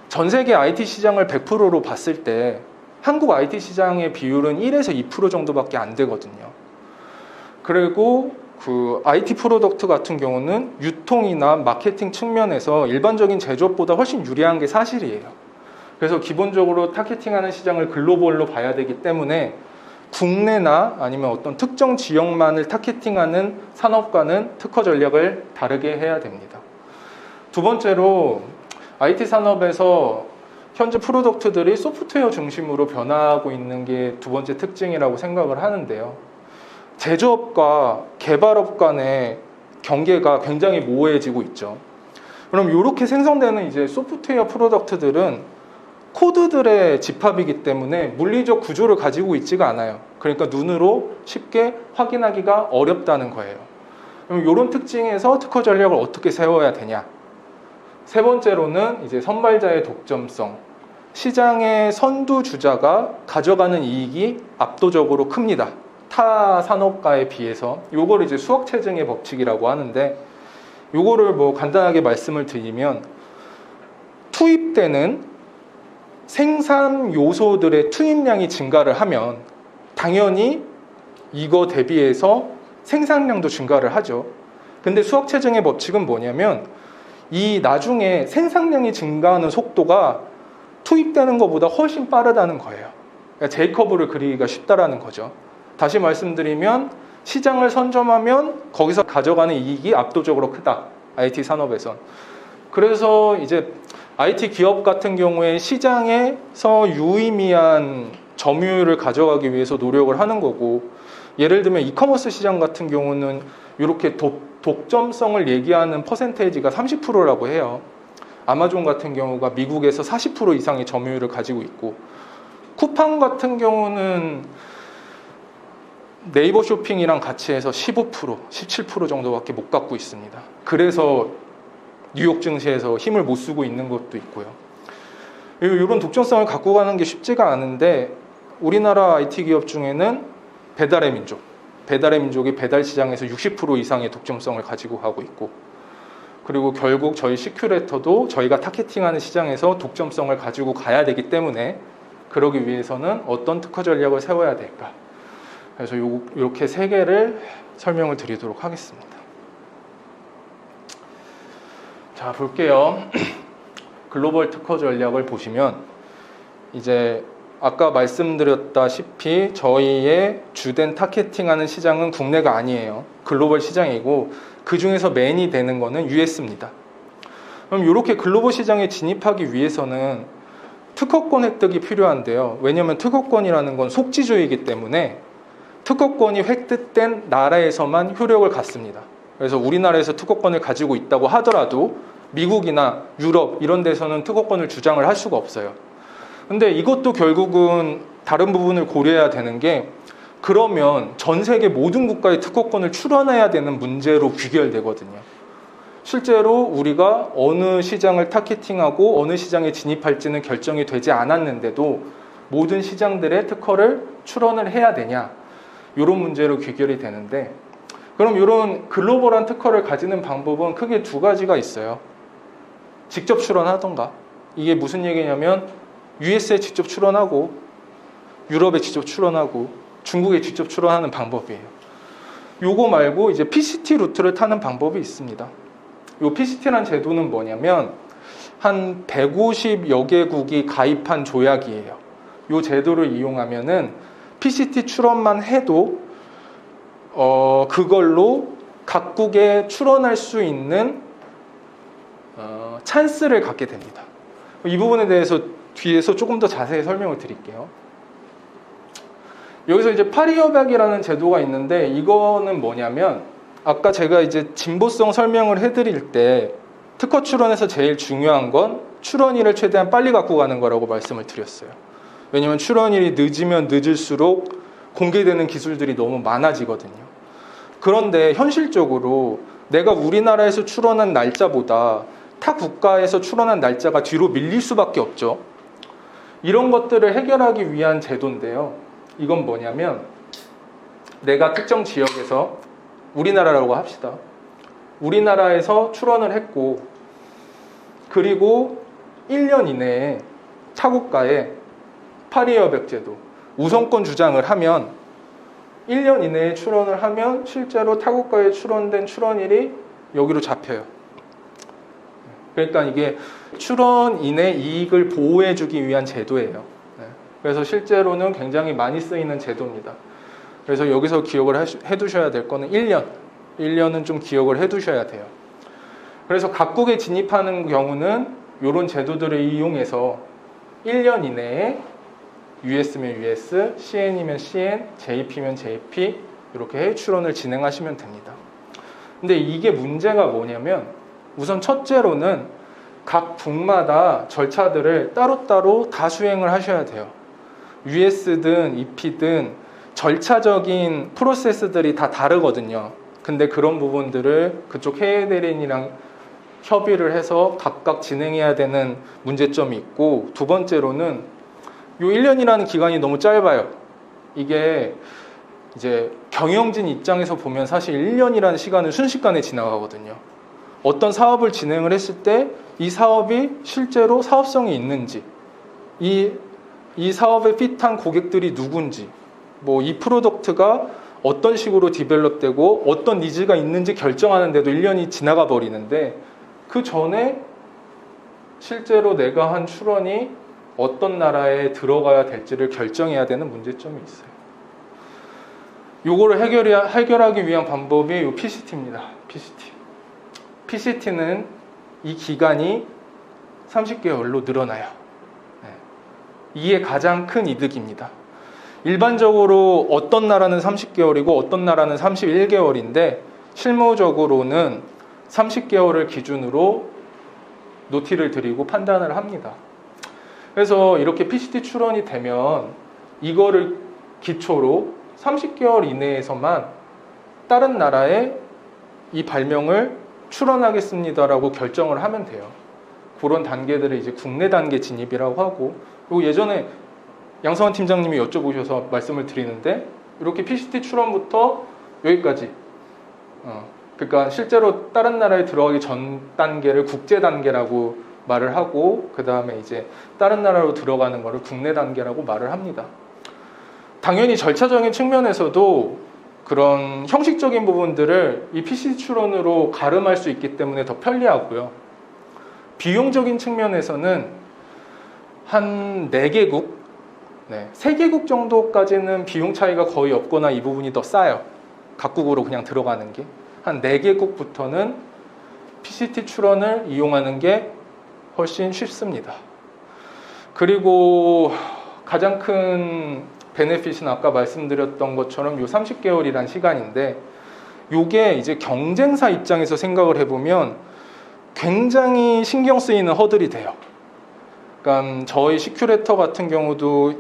전 세계 IT 시장을 100%로 봤을 때 한국 IT 시장의 비율은 1에서 2% 정도밖에 안 되거든요. 그리고 그 IT 프로덕트 같은 경우는 유통이나 마케팅 측면에서 일반적인 제조업보다 훨씬 유리한 게 사실이에요. 그래서 기본적으로 타겟팅하는 시장을 글로벌로 봐야 되기 때문에 국내나 아니면 어떤 특정 지역만을 타겟팅하는 산업과는 특허 전략을 다르게 해야 됩니다. 두 번째로 IT 산업에서 현재 프로덕트들이 소프트웨어 중심으로 변화하고 있는 게 두 번째 특징이라고 생각을 하는데요. 제조업과 개발업 간의 경계가 굉장히 모호해지고 있죠. 그럼 이렇게 생성되는 이제 소프트웨어 프로덕트들은 코드들의 집합이기 때문에 물리적 구조를 가지고 있지가 않아요. 그러니까 눈으로 쉽게 확인하기가 어렵다는 거예요. 그럼 이런 특징에서 특허 전략을 어떻게 세워야 되냐? 세 번째로는 이제 선발자의 독점성. 시장의 선두주자가 가져가는 이익이 압도적으로 큽니다. 타 산업과에 비해서. 요거를 이제 수학체증의 법칙이라고 하는데 요거를 뭐 간단하게 말씀을 드리면 투입되는 생산 요소들의 투입량이 증가를 하면 당연히 이거 대비해서 생산량도 증가를 하죠. 근데 수학체증의 법칙은 뭐냐면 이 나중에 생산량이 증가하는 속도가 투입되는 것보다 훨씬 빠르다는 거예요. 그러니까 J커브를 그리기가 쉽다라는 거죠. 다시 말씀드리면 시장을 선점하면 거기서 가져가는 이익이 압도적으로 크다. IT 산업에선. 그래서 이제 IT 기업 같은 경우에 시장에서 유의미한 점유율을 가져가기 위해서 노력을 하는 거고, 예를 들면 이커머스 시장 같은 경우는 이렇게 독점성을 얘기하는 퍼센테이지가 30%라고 해요. 아마존 같은 경우가 미국에서 40% 이상의 점유율을 가지고 있고, 쿠팡 같은 경우는 네이버 쇼핑이랑 같이 해서 15%, 17% 정도밖에 못 갖고 있습니다. 그래서 뉴욕 증시에서 힘을 못 쓰고 있는 것도 있고요. 이런 독점성을 갖고 가는 게 쉽지가 않은데 우리나라 IT 기업 중에는 배달의 민족이 배달 시장에서 60% 이상의 독점성을 가지고 가고 있고, 그리고 결국 저희 시큐레이터도 저희가 타겟팅하는 시장에서 독점성을 가지고 가야 되기 때문에 그러기 위해서는 어떤 특허 전략을 세워야 될까? 그래서 이렇게 3개를 설명을 드리도록 하겠습니다. 자, 볼게요. 글로벌 특허 전략을 보시면 이제 아까 말씀드렸다시피 저희의 주된 타겟팅하는 시장은 국내가 아니에요. 글로벌 시장이고 그 중에서 메인이 되는 거는 US입니다. 그럼 이렇게 글로벌 시장에 진입하기 위해서는 특허권 획득이 필요한데요. 왜냐하면 특허권이라는 건 속지주의이기 때문에 특허권이 획득된 나라에서만 효력을 갖습니다. 그래서 우리나라에서 특허권을 가지고 있다고 하더라도 미국이나 유럽 이런 데서는 특허권을 주장을 할 수가 없어요. 근데 이것도 결국은 다른 부분을 고려해야 되는 게, 그러면 전 세계 모든 국가의 특허권을 출원해야 되는 문제로 귀결되거든요. 실제로 우리가 어느 시장을 타겟팅하고 어느 시장에 진입할지는 결정이 되지 않았는데도 모든 시장들의 특허를 출원을 해야 되냐, 이런 문제로 귀결이 되는데, 그럼 이런 글로벌한 특허를 가지는 방법은 크게 두 가지가 있어요. 직접 출원하던가. 이게 무슨 얘기냐면 US에 직접 출원하고 유럽에 직접 출원하고 중국에 직접 출원하는 방법이에요. 요거 말고 이제 PCT 루트를 타는 방법이 있습니다. 요 PCT란 제도는 뭐냐면 한 150여 개국이 가입한 조약이에요. 요 제도를 이용하면은 PCT 출원만 해도 그걸로 각국에 출원할 수 있는 찬스를 갖게 됩니다. 이 부분에 대해서 뒤에서 조금 더 자세히 설명을 드릴게요. 여기서 이제 파리협약이라는 제도가 있는데, 이거는 뭐냐면 아까 제가 이제 진보성 설명을 해드릴 때 특허 출원에서 제일 중요한 건 출원일을 최대한 빨리 갖고 가는 거라고 말씀을 드렸어요. 왜냐면 출원일이 늦으면 늦을수록 공개되는 기술들이 너무 많아지거든요. 그런데 현실적으로 내가 우리나라에서 출원한 날짜보다 타 국가에서 출원한 날짜가 뒤로 밀릴 수밖에 없죠. 이런 것들을 해결하기 위한 제도인데요. 이건 뭐냐면, 내가 특정 지역에서, 우리나라라고 합시다. 우리나라에서 출원을 했고, 그리고 1년 이내에 타국가에 파리협약 제도, 우선권 주장을 하면 1년 이내에 출원을 하면 실제로 타국가에 출원된 출원일이 여기로 잡혀요. 그러니까 이게 출원인의 이익을 보호해주기 위한 제도예요. 그래서 실제로는 굉장히 많이 쓰이는 제도입니다. 그래서 여기서 기억을 해두셔야 될 거는 1년. 1년은 좀 기억을 해두셔야 돼요. 그래서 각국에 진입하는 경우는 이런 제도들을 이용해서 1년 이내에 US면 US, CN이면 CN, JP면 JP 이렇게 출원을 진행하시면 됩니다. 근데 이게 문제가 뭐냐면, 우선 첫째로는 각 국마다 절차들을 따로따로 다 수행을 하셔야 돼요. US든 EP든 절차적인 프로세스들이 다 다르거든요. 근데 그런 부분들을 그쪽 해외 대리인이랑 협의를 해서 각각 진행해야 되는 문제점이 있고, 두 번째로는 요 1년이라는 기간이 너무 짧아요. 이게 이제 경영진 입장에서 보면 사실 1년이라는 시간은 순식간에 지나가거든요. 어떤 사업을 진행을 했을 때 이 사업이 실제로 사업성이 있는지, 이 사업에 핏한 고객들이 누군지, 뭐 이 프로덕트가 어떤 식으로 디벨롭되고 어떤 니즈가 있는지 결정하는데도 1년이 지나가 버리는데, 그 전에 실제로 내가 한 출원이 어떤 나라에 들어가야 될지를 결정해야 되는 문제점이 있어요. 요거를 해결하기 위한 방법이 요 PCT입니다. PCT는 이 기간이 30개월로 늘어나요. 이게 가장 큰 이득입니다. 일반적으로 어떤 나라는 30개월이고 어떤 나라는 31개월인데 실무적으로는 30개월을 기준으로 노티를 드리고 판단을 합니다. 그래서 이렇게 PCT 출원이 되면 이거를 기초로 30개월 이내에서만 다른 나라에 이 발명을 출원하겠습니다라고 결정을 하면 돼요. 그런 단계들을 이제 국내 단계 진입이라고 하고, 그리고 예전에 양성환 팀장님이 여쭤보셔서 말씀을 드리는데, 이렇게 PCT 출원부터 여기까지, 그러니까 실제로 다른 나라에 들어가기 전 단계를 국제 단계라고 말을 하고, 그 다음에 이제 다른 나라로 들어가는 거를 국내 단계라고 말을 합니다. 당연히 절차적인 측면에서도 그런 형식적인 부분들을 이 PCT 출원으로 가름할 수 있기 때문에 더 편리하고요. 비용적인 측면에서는 한 4개국, 3개국 정도까지는 비용 차이가 거의 없거나 이 부분이 더 싸요. 각국으로 그냥 들어가는 게. 한 4개국부터는 PCT 출원을 이용하는 게 훨씬 쉽습니다. 그리고 가장 큰 베네핏은 아까 말씀드렸던 것처럼 요 30개월이란 시간인데, 요게 이제 경쟁사 입장에서 생각을 해보면 굉장히 신경 쓰이는 허들이 돼요. 그러니까 저희 시큐레이터 같은 경우도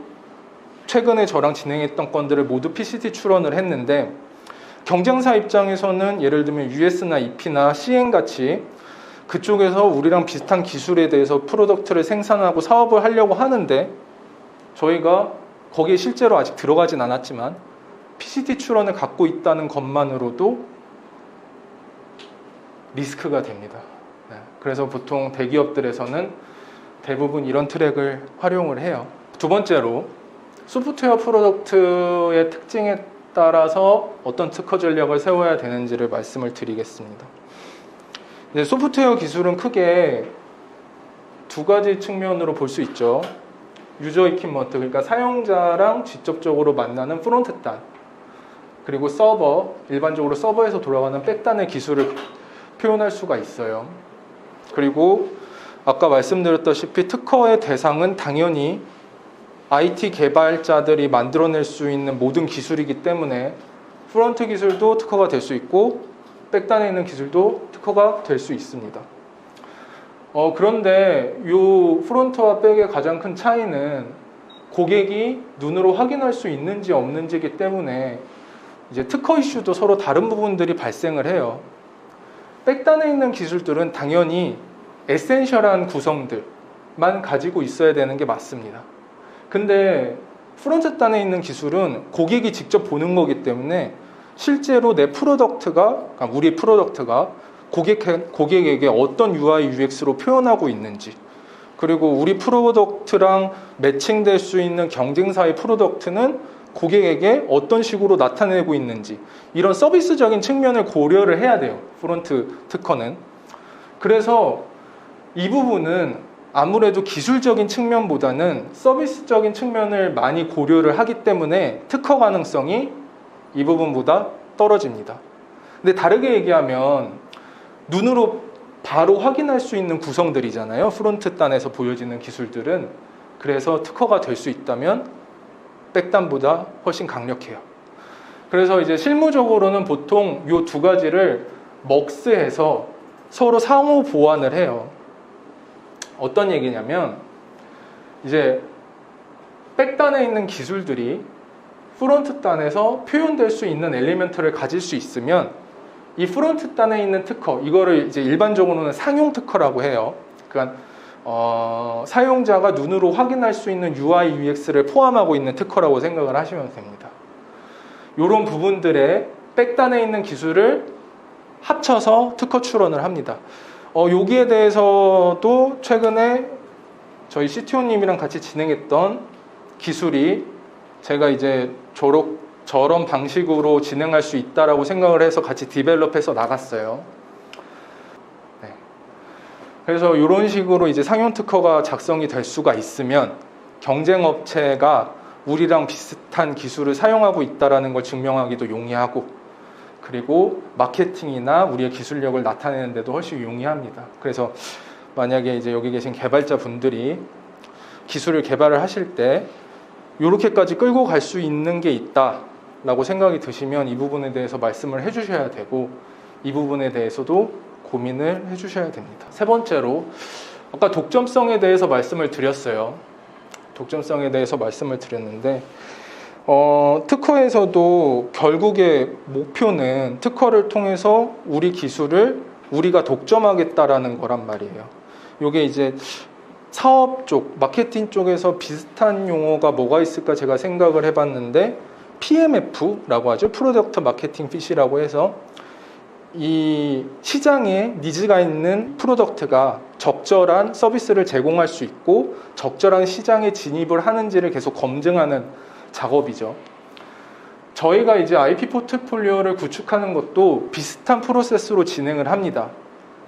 최근에 저랑 진행했던 건들을 모두 PCT 출원을 했는데, 경쟁사 입장에서는 예를 들면 US나 EP나 CN 같이 그쪽에서 우리랑 비슷한 기술에 대해서 프로덕트를 생산하고 사업을 하려고 하는데, 저희가 거기에 실제로 아직 들어가진 않았지만 PCT 출원을 갖고 있다는 것만으로도 리스크가 됩니다. 네, 그래서 보통 대기업들에서는 대부분 이런 트랙을 활용을 해요. 두 번째로, 소프트웨어 프로덕트의 특징에 따라서 어떤 특허 전략을 세워야 되는지를 말씀을 드리겠습니다. 이제 소프트웨어 기술은 크게 두 가지 측면으로 볼 수 있죠. 유저 이퀴먼트, 그러니까 사용자랑 직접적으로 만나는 프론트 단, 그리고 서버, 일반적으로 서버에서 돌아가는 백단의 기술을 표현할 수가 있어요. 그리고 아까 말씀드렸다시피 특허의 대상은 당연히 IT 개발자들이 만들어낼 수 있는 모든 기술이기 때문에 프론트 기술도 특허가 될 수 있고 백단에 있는 기술도 특허가 될 수 있습니다. 그런데 이 프론트와 백의 가장 큰 차이는 고객이 눈으로 확인할 수 있는지 없는지이기 때문에 이제 특허 이슈도 서로 다른 부분들이 발생을 해요. 백단에 있는 기술들은 당연히 에센셜한 구성들만 가지고 있어야 되는 게 맞습니다. 근데 프론트 단에 있는 기술은 고객이 직접 보는 거기 때문에 실제로 내 프로덕트가, 그러니까 우리 프로덕트가 고객에게 어떤 UI, UX로 표현하고 있는지, 그리고 우리 프로덕트랑 매칭될 수 있는 경쟁사의 프로덕트는 고객에게 어떤 식으로 나타내고 있는지, 이런 서비스적인 측면을 고려를 해야 돼요, 프론트 특허는. 그래서 이 부분은 아무래도 기술적인 측면보다는 서비스적인 측면을 많이 고려를 하기 때문에 특허 가능성이 이 부분보다 떨어집니다. 근데 다르게 얘기하면 눈으로 바로 확인할 수 있는 구성들이잖아요, 프론트 단에서 보여지는 기술들은. 그래서 특허가 될 수 있다면 백단보다 훨씬 강력해요. 그래서 이제 실무적으로는 보통 이 두 가지를 먹스해서 서로 상호 보완을 해요. 어떤 얘기냐면, 이제 백단에 있는 기술들이 프론트 단에서 표현될 수 있는 엘리멘트를 가질 수 있으면 이 프론트 단에 있는 특허, 이거를 이제 일반적으로는 상용 특허라고 해요. 그러니까 사용자가 눈으로 확인할 수 있는 UI, UX를 포함하고 있는 특허라고 생각을 하시면 됩니다. 이런 부분들의 백단에 있는 기술을 합쳐서 특허 출원을 합니다. 여기에 대해서도 최근에 저희 CTO님이랑 같이 진행했던 기술이, 제가 이제 저런 방식으로 진행할 수 있다라고 생각을 해서 같이 디벨롭해서 나갔어요. 네. 그래서 이런 식으로 이제 상용 특허가 작성이 될 수가 있으면 경쟁 업체가 우리랑 비슷한 기술을 사용하고 있다라는 걸 증명하기도 용이하고, 그리고 마케팅이나 우리의 기술력을 나타내는 데도 훨씬 용이합니다. 그래서 만약에 이제 여기 계신 개발자 분들이 기술을 개발을 하실 때 이렇게까지 끌고 갈 수 있는 게 있다라고 생각이 드시면 이 부분에 대해서 말씀을 해주셔야 되고, 이 부분에 대해서도 고민을 해주셔야 됩니다. 세 번째로, 아까 독점성에 대해서 말씀을 드렸어요. 독점성에 대해서 말씀을 드렸는데, 특허에서도 결국의 목표는 특허를 통해서 우리 기술을 우리가 독점하겠다라는 거란 말이에요. 이게 이제 사업 쪽, 마케팅 쪽에서 비슷한 용어가 뭐가 있을까 제가 생각을 해봤는데, PMF라고 하죠. 프로덕트 마케팅 핏이라고 해서 이 시장에 니즈가 있는 프로덕트가 적절한 서비스를 제공할 수 있고 적절한 시장에 진입을 하는지를 계속 검증하는 작업이죠. 저희가 이제 IP 포트폴리오를 구축하는 것도 비슷한 프로세스로 진행을 합니다.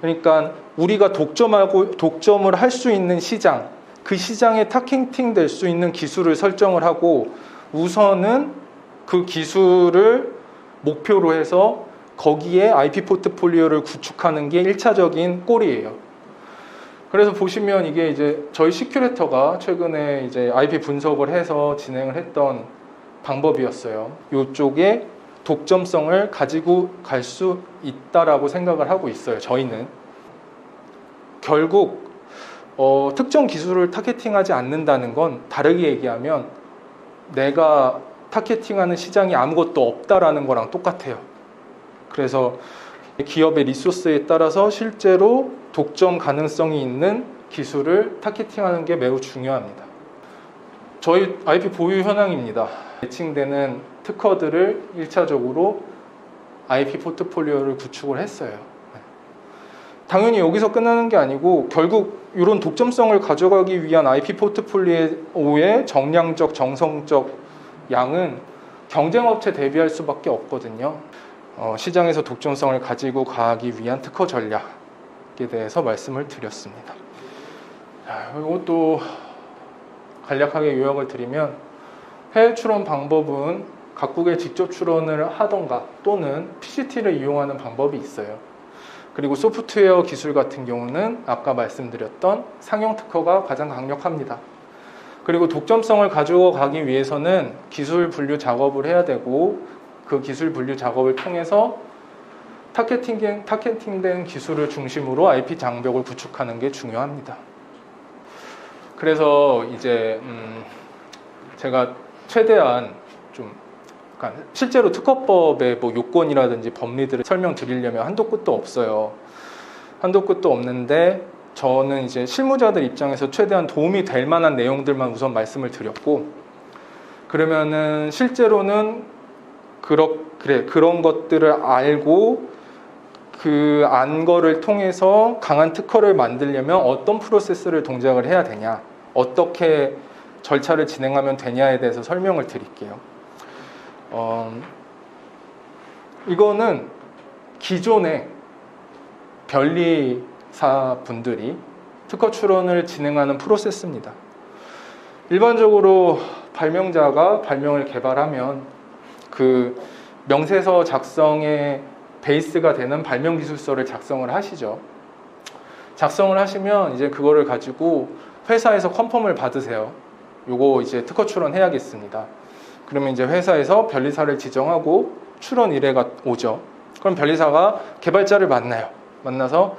그러니까 우리가 독점을 할 수 있는 시장, 그 시장에 타겟팅 될 수 있는 기술을 설정을 하고, 우선은 그 기술을 목표로 해서 거기에 IP 포트폴리오를 구축하는 게 1차적인 골이에요. 그래서 보시면 이게 이제 저희 시큐레이터가 최근에 이제 IP 분석을 해서 진행을 했던 방법이었어요. 이쪽에 독점성을 가지고 갈 수 있다라고 생각을 하고 있어요. 저희는 결국 특정 기술을 타겟팅하지 않는다는 건 다르게 얘기하면 내가 타겟팅하는 시장이 아무것도 없다라는 거랑 똑같아요. 그래서 기업의 리소스에 따라서 실제로 독점 가능성이 있는 기술을 타겟팅하는 게 매우 중요합니다. 저희 IP 보유 현황입니다. 매칭되는 특허들을 1차적으로 IP 포트폴리오를 구축을 했어요. 당연히 여기서 끝나는 게 아니고 결국 이런 독점성을 가져가기 위한 IP 포트폴리오의 정량적, 정성적 양은 경쟁업체 대비할 수밖에 없거든요. 시장에서 독점성을 가지고 가기 위한 특허 전략에 대해서 말씀을 드렸습니다. 이것도 간략하게 요약을 드리면 해외 출원 방법은 각국에 직접 출원을 하던가 또는 PCT를 이용하는 방법이 있어요. 그리고 소프트웨어 기술 같은 경우는 아까 말씀드렸던 상용 특허가 가장 강력합니다. 그리고 독점성을 가지고 가기 위해서는 기술 분류 작업을 해야 되고 그 기술 분류 작업을 통해서 타겟팅된 기술을 중심으로 IP 장벽을 구축하는 게 중요합니다. 그래서 이제 제가 최대한 좀 그러니까 실제로 특허법의 뭐 요건이라든지 법리들을 설명드리려면 한도 끝도 없어요. 한도 끝도 없는데 저는 이제 실무자들 입장에서 최대한 도움이 될 만한 내용들만 우선 말씀을 드렸고, 그러면은 실제로는 그런 것들을 알고 그 안 거를 통해서 강한 특허를 만들려면 어떤 프로세스를 동작을 해야 되냐, 어떻게 절차를 진행하면 되냐에 대해서 설명을 드릴게요. 이거는 기존의 변리사 분들이 특허 출원을 진행하는 프로세스입니다. 일반적으로 발명자가 발명을 개발하면 그 명세서 작성의 베이스가 되는 발명 기술서를 작성을 하시죠. 작성을 하시면 이제 그거를 가지고 회사에서 컨펌을 받으세요. 요거 이제 특허 출원해야겠습니다. 그러면 이제 회사에서 변리사를 지정하고 출원 의뢰가 오죠. 그럼 변리사가 개발자를 만나요. 만나서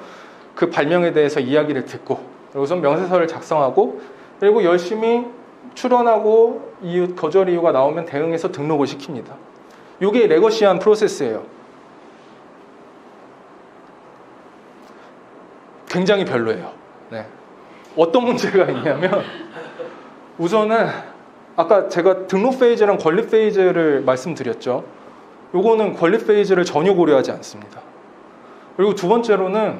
그 발명에 대해서 이야기를 듣고, 그리고서 명세서를 작성하고, 그리고 열심히 출원하고 이유, 거절 이유가 나오면 대응해서 등록을 시킵니다. 이게 레거시한 프로세스예요. 굉장히 별로예요. 네. 어떤 문제가 있냐면 우선은 아까 제가 등록 페이지랑 권리 페이지를 말씀드렸죠. 요거는 권리 페이지를 전혀 고려하지 않습니다. 그리고 두 번째로는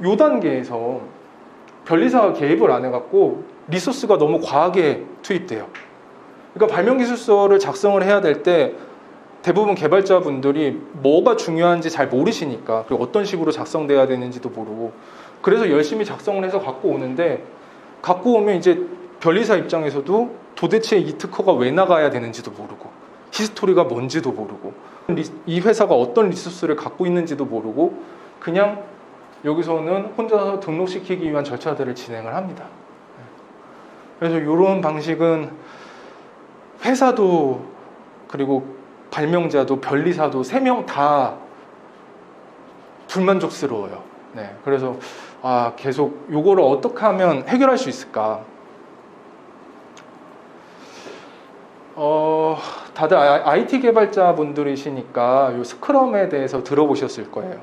요 단계에서 변리사가 개입을 안 해갖고 리소스가 너무 과하게 투입돼요. 그러니까 발명기술서를 작성을 해야 될 때 대부분 개발자분들이 뭐가 중요한지 잘 모르시니까, 그리고 어떤 식으로 작성돼야 되는지도 모르고, 그래서 열심히 작성을 해서 갖고 오는데, 갖고 오면 이제 변리사 입장에서도 도대체 이 특허가 왜 나가야 되는지도 모르고, 히스토리가 뭔지도 모르고, 이 회사가 어떤 리소스를 갖고 있는지도 모르고, 그냥 여기서는 혼자서 등록시키기 위한 절차들을 진행을 합니다. 그래서 이런 방식은 회사도, 그리고 발명자도, 변리사도 3명 다 불만족스러워요. 네, 그래서 계속 이거를 어떻게 하면 해결할 수 있을까? 다들 IT 개발자분들이시니까 요 스크럼에 대해서 들어보셨을 거예요.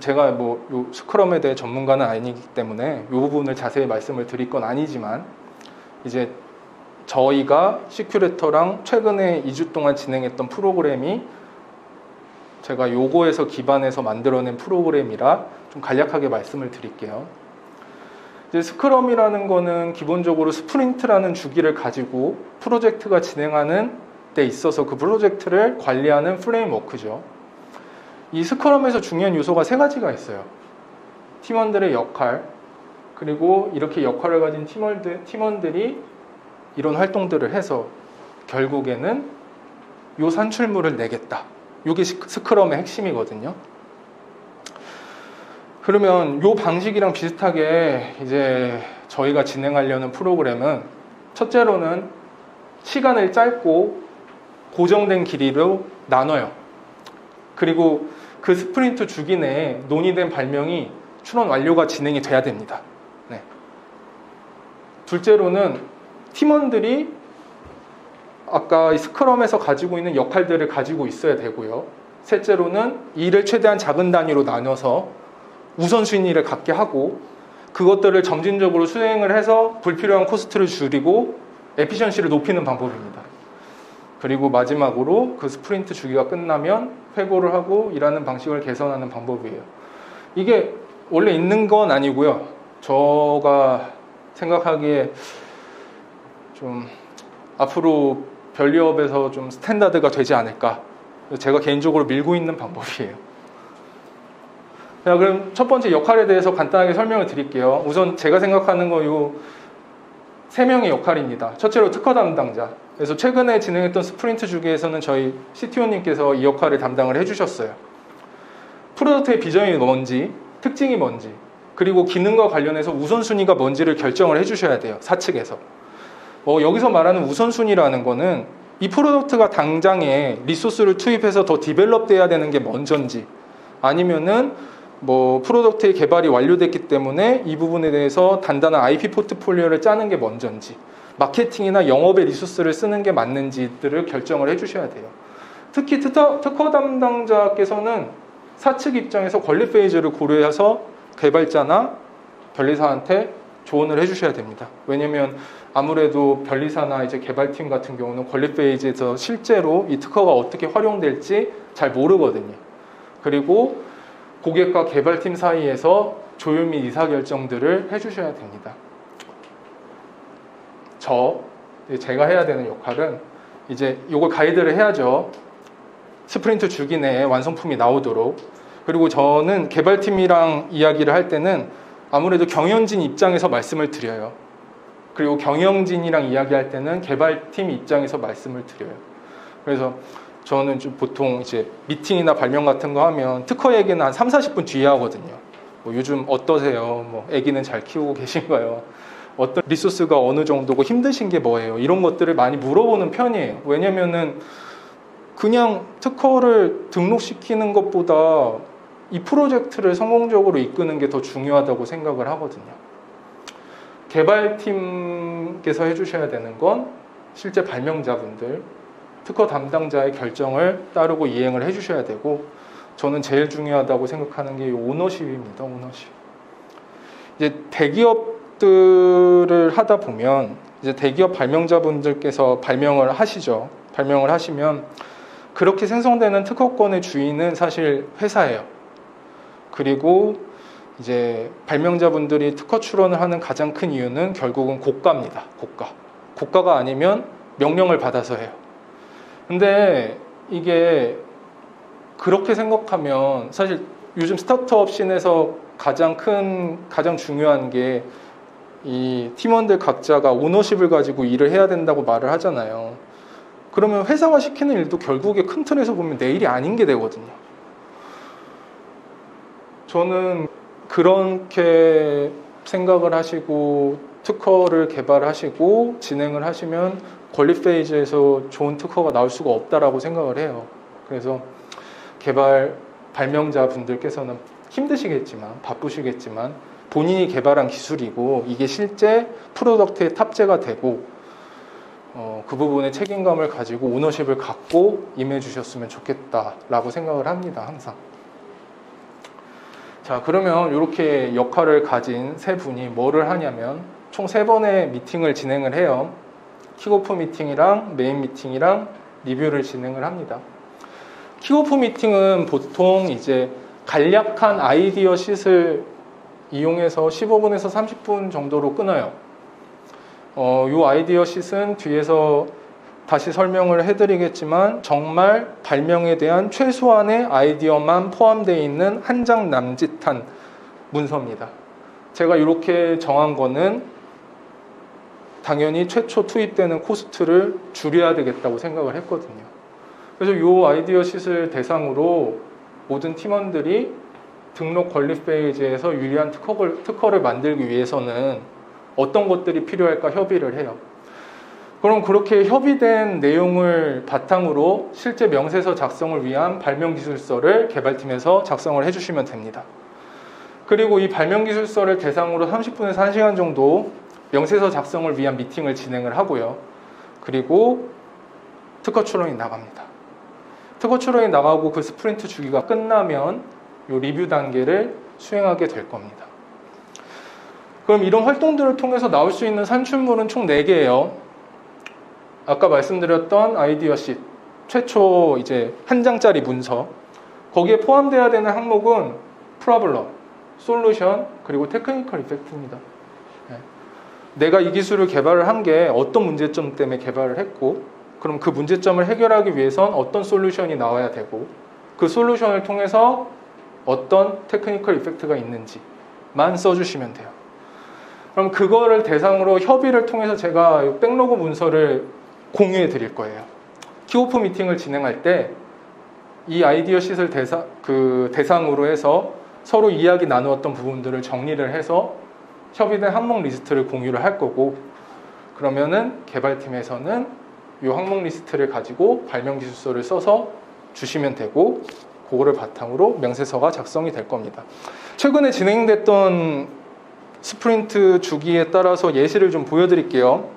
제가 요 스크럼에 대해 전문가는 아니기 때문에 이 부분을 자세히 말씀을 드릴 건 아니지만, 이제 저희가 시큐레터랑 최근에 2주 동안 진행했던 프로그램이 제가 요거에서 기반해서 만들어낸 프로그램이라 좀 간략하게 말씀을 드릴게요. 이제 스크럼이라는 거는 기본적으로 스프린트라는 주기를 가지고 프로젝트가 진행하는 데 있어서 그 프로젝트를 관리하는 프레임워크죠. 이 스크럼에서 중요한 요소가 3가지가 있어요. 팀원들의 역할, 그리고 이렇게 역할을 가진 팀원들이 이런 활동들을 해서 결국에는 요 산출물을 내겠다. 이게 스크럼의 핵심이거든요. 그러면 요 방식이랑 비슷하게 이제 저희가 진행하려는 프로그램은 첫째로는 시간을 짧고 고정된 길이로 나눠요. 그리고 그 스프린트 주기 내에 논의된 발명이 출원 완료가 진행이 돼야 됩니다. 네. 둘째로는 팀원들이 아까 이 스크럼에서 가지고 있는 역할들을 가지고 있어야 되고요. 셋째로는 일을 최대한 작은 단위로 나눠서 우선순위를 갖게 하고 그것들을 점진적으로 수행을 해서 불필요한 코스트를 줄이고 에피션시를 높이는 방법입니다. 그리고 마지막으로 그 스프린트 주기가 끝나면 회고를 하고 일하는 방식을 개선하는 방법이에요. 이게 원래 있는 건 아니고요. 제가 생각하기에 좀 앞으로 별리업에서 좀 스탠다드가 되지 않을까. 제가 개인적으로 밀고 있는 방법이에요. 자, 그럼 첫 번째 역할에 대해서 간단하게 설명을 드릴게요. 우선 제가 생각하는 거 요 3명의 역할입니다. 첫째로 특허 담당자. 그래서 최근에 진행했던 스프린트 주기에서는 저희 CTO님께서 이 역할을 담당을 해주셨어요. 프로덕트의 비전이 뭔지, 특징이 뭔지, 그리고 기능과 관련해서 우선순위가 뭔지를 결정을 해주셔야 돼요. 사측에서. 여기서 말하는 우선순위라는 거는 이 프로덕트가 당장에 리소스를 투입해서 더 디벨롭 돼야 되는 게 먼저인지 아니면은 프로덕트의 개발이 완료됐기 때문에 이 부분에 대해서 단단한 IP 포트폴리오를 짜는 게 먼저인지 마케팅이나 영업의 리소스를 쓰는 게 맞는지들을 결정을 해주셔야 돼요. 특히 특허 담당자께서는 사측 입장에서 권리 페이지를 고려해서 개발자나 변리사한테 조언을 해주셔야 됩니다. 왜냐면 아무래도 변리사나 이제 개발팀 같은 경우는 권리 페이지에서 실제로 이 특허가 어떻게 활용될지 잘 모르거든요. 그리고 고객과 개발팀 사이에서 조율 및 의사결정들을 해주셔야 됩니다. 제가 해야 되는 역할은 이제 이걸 가이드를 해야죠. 스프린트 주기 내에 완성품이 나오도록. 그리고 저는 개발팀이랑 이야기를 할 때는 아무래도 경영진 입장에서 말씀을 드려요. 그리고 경영진이랑 이야기할 때는 개발팀 입장에서 말씀을 드려요. 그래서 저는 좀 보통 이제 미팅이나 발명 같은 거 하면 특허 얘기는 한 3-40분 뒤에 하거든요. 요즘 어떠세요? 아기는 잘 키우고 계신가요? 어떤 리소스가 어느 정도고 힘드신 게 뭐예요? 이런 것들을 많이 물어보는 편이에요. 왜냐면은 그냥 특허를 등록시키는 것보다 이 프로젝트를 성공적으로 이끄는 게 더 중요하다고 생각을 하거든요. 개발팀께서 해주셔야 되는 건 실제 발명자분들, 특허 담당자의 결정을 따르고 이행을 해주셔야 되고, 저는 제일 중요하다고 생각하는 게 오너십입니다. 오너십. 이제 대기업들을 하다 보면 이제 대기업 발명자분들께서 발명을 하시죠. 발명을 하시면 그렇게 생성되는 특허권의 주인은 사실 회사예요. 그리고 이제 발명자분들이 특허 출원을 하는 가장 큰 이유는 결국은 고가입니다. 고가가 아니면 명령을 받아서 해요. 근데 이게 그렇게 생각하면 사실 요즘 스타트업 씬에서 가장 중요한 게 이 팀원들 각자가 오너십을 가지고 일을 해야 된다고 말을 하잖아요. 그러면 회사가 시키는 일도 결국에 큰 틀에서 보면 내 일이 아닌 게 되거든요. 저는 그렇게 생각을 하시고 특허를 개발하시고 진행을 하시면 권리 페이지에서 좋은 특허가 나올 수가 없다라고 생각을 해요. 그래서 발명자 분들께서는 힘드시겠지만 바쁘시겠지만 본인이 개발한 기술이고 이게 실제 프로덕트에 탑재가 되고 그 부분에 책임감을 가지고 오너십을 갖고 임해 주셨으면 좋겠다라고 생각을 합니다. 항상. 자, 그러면 이렇게 역할을 가진 세 분이 뭐를 하냐면 총 3번의 미팅을 진행을 해요. 킥오프 미팅이랑 메인 미팅이랑 리뷰를 진행을 합니다. 킥오프 미팅은 보통 이제 간략한 아이디어 쉿을 이용해서 15분에서 30분 정도로 끊어요. 이 아이디어 쉿은 뒤에서 다시 설명을 해드리겠지만 정말 발명에 대한 최소한의 아이디어만 포함되어 있는 한 장 남짓한 문서입니다. 제가 이렇게 정한 거는 당연히 최초 투입되는 코스트를 줄여야 되겠다고 생각을 했거든요. 그래서 이 아이디어 쉿을 대상으로 모든 팀원들이 등록 권리 페이지에서 유리한 특허를 만들기 위해서는 어떤 것들이 필요할까 협의를 해요. 그럼 그렇게 협의된 내용을 바탕으로 실제 명세서 작성을 위한 발명기술서를 개발팀에서 작성을 해주시면 됩니다. 그리고 이 발명기술서를 대상으로 30분에서 1시간 정도 명세서 작성을 위한 미팅을 진행을 하고요. 그리고 특허 출원이 나갑니다. 특허 출원이 나가고 그 스프린트 주기가 끝나면 이 리뷰 단계를 수행하게 될 겁니다. 그럼 이런 활동들을 통해서 나올 수 있는 산출물은 총 4개예요. 아까 말씀드렸던 아이디어 시 최초 이제 한 장짜리 문서, 거기에 포함되어야 되는 항목은 프로블럼, 솔루션, 그리고 테크니컬 이펙트입니다. 내가 이 기술을 개발을 한 게 어떤 문제점 때문에 개발을 했고, 그럼 그 문제점을 해결하기 위해선 어떤 솔루션이 나와야 되고, 그 솔루션을 통해서 어떤 테크니컬 이펙트가 있는지만 써주시면 돼요. 그럼 그거를 대상으로 협의를 통해서 제가 백로그 문서를 공유해 드릴 거예요. 킥오프 미팅을 진행할 때 이 아이디어 시트를 대상으로 해서 서로 이야기 나누었던 부분들을 정리를 해서 협의된 항목 리스트를 공유를 할 거고, 그러면은 개발팀에서는 이 항목 리스트를 가지고 발명기술서를 써서 주시면 되고, 그거를 바탕으로 명세서가 작성이 될 겁니다. 최근에 진행됐던 스프린트 주기에 따라서 예시를 좀 보여드릴게요.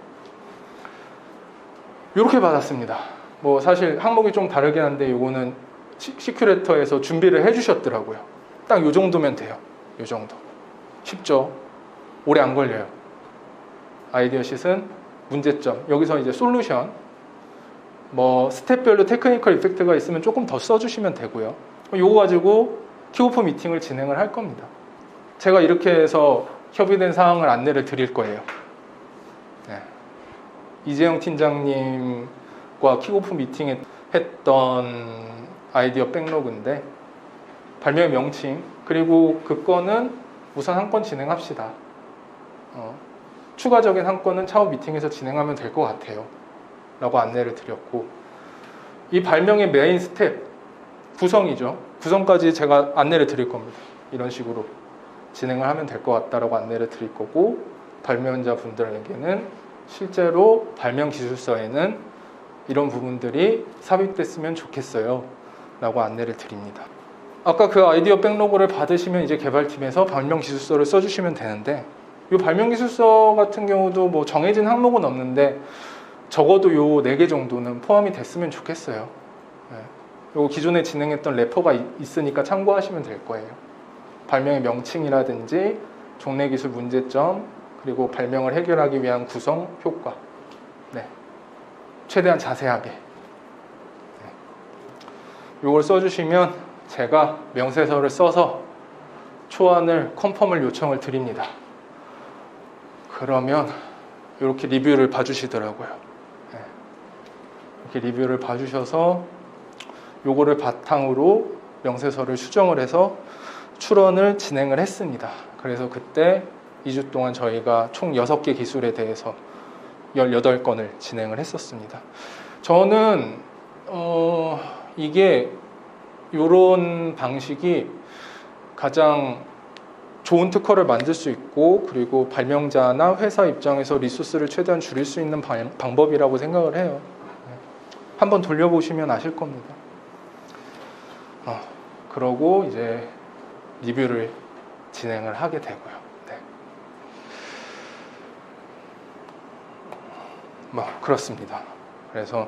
이렇게 받았습니다. 뭐 사실 항목이 좀 다르긴 한데 이거는 시큐레이터에서 준비를 해주셨더라고요. 딱 이 정도면 돼요. 이 정도. 쉽죠? 오래 안 걸려요. 아이디어 싯은 문제점, 여기서 이제 솔루션, 뭐 스텝별로 테크니컬 이펙트가 있으면 조금 더 써주시면 되고요. 이거 가지고 킥오프 미팅을 진행을 할 겁니다. 제가 이렇게 해서 협의된 사항을 안내를 드릴 거예요. 네. 이재영 팀장님과 킥오프 미팅에 했던 아이디어 백로그인데, 발명의 명칭, 그리고 그 건은 우선 한 건 진행합시다. 추가적인 한 건은 차후 미팅에서 진행하면 될 것 같아요. 라고 안내를 드렸고, 이 발명의 메인 스텝, 구성이죠. 구성까지 제가 안내를 드릴 겁니다. 이런 식으로 진행을 하면 될 것 같다라고 안내를 드릴 거고, 발명자 분들에게는 실제로 발명 기술서에는 이런 부분들이 삽입됐으면 좋겠어요 라고 안내를 드립니다. 아까 그 아이디어 백로그를 받으시면 이제 개발팀에서 발명 기술서를 써주시면 되는데, 이 발명 기술서 같은 경우도 뭐 정해진 항목은 없는데 적어도 요 4개 정도는 포함이 됐으면 좋겠어요. 요 기존에 진행했던 레퍼가 있으니까 참고하시면 될 거예요. 발명의 명칭이라든지 종래 기술 문제점, 그리고 발명을 해결하기 위한 구성, 효과. 네. 최대한 자세하게. 요걸 써주시면 제가 명세서를 써서 초안을 컨펌을 요청을 드립니다. 그러면 이렇게 리뷰를 봐주시더라고요. 네. 이렇게 리뷰를 봐주셔서 요거를 바탕으로 명세서를 수정을 해서 출원을 진행을 했습니다. 그래서 그때 2주 동안 저희가 총 6개 기술에 대해서 18건을 진행을 했었습니다. 저는 이게 이런 방식이 가장 좋은 특허를 만들 수 있고, 그리고 발명자나 회사 입장에서 리소스를 최대한 줄일 수 있는 방법이라고 생각을 해요. 한번 돌려보시면 아실 겁니다. 그러고 이제 리뷰를 진행을 하게 되고요. 네. 뭐 그렇습니다. 그래서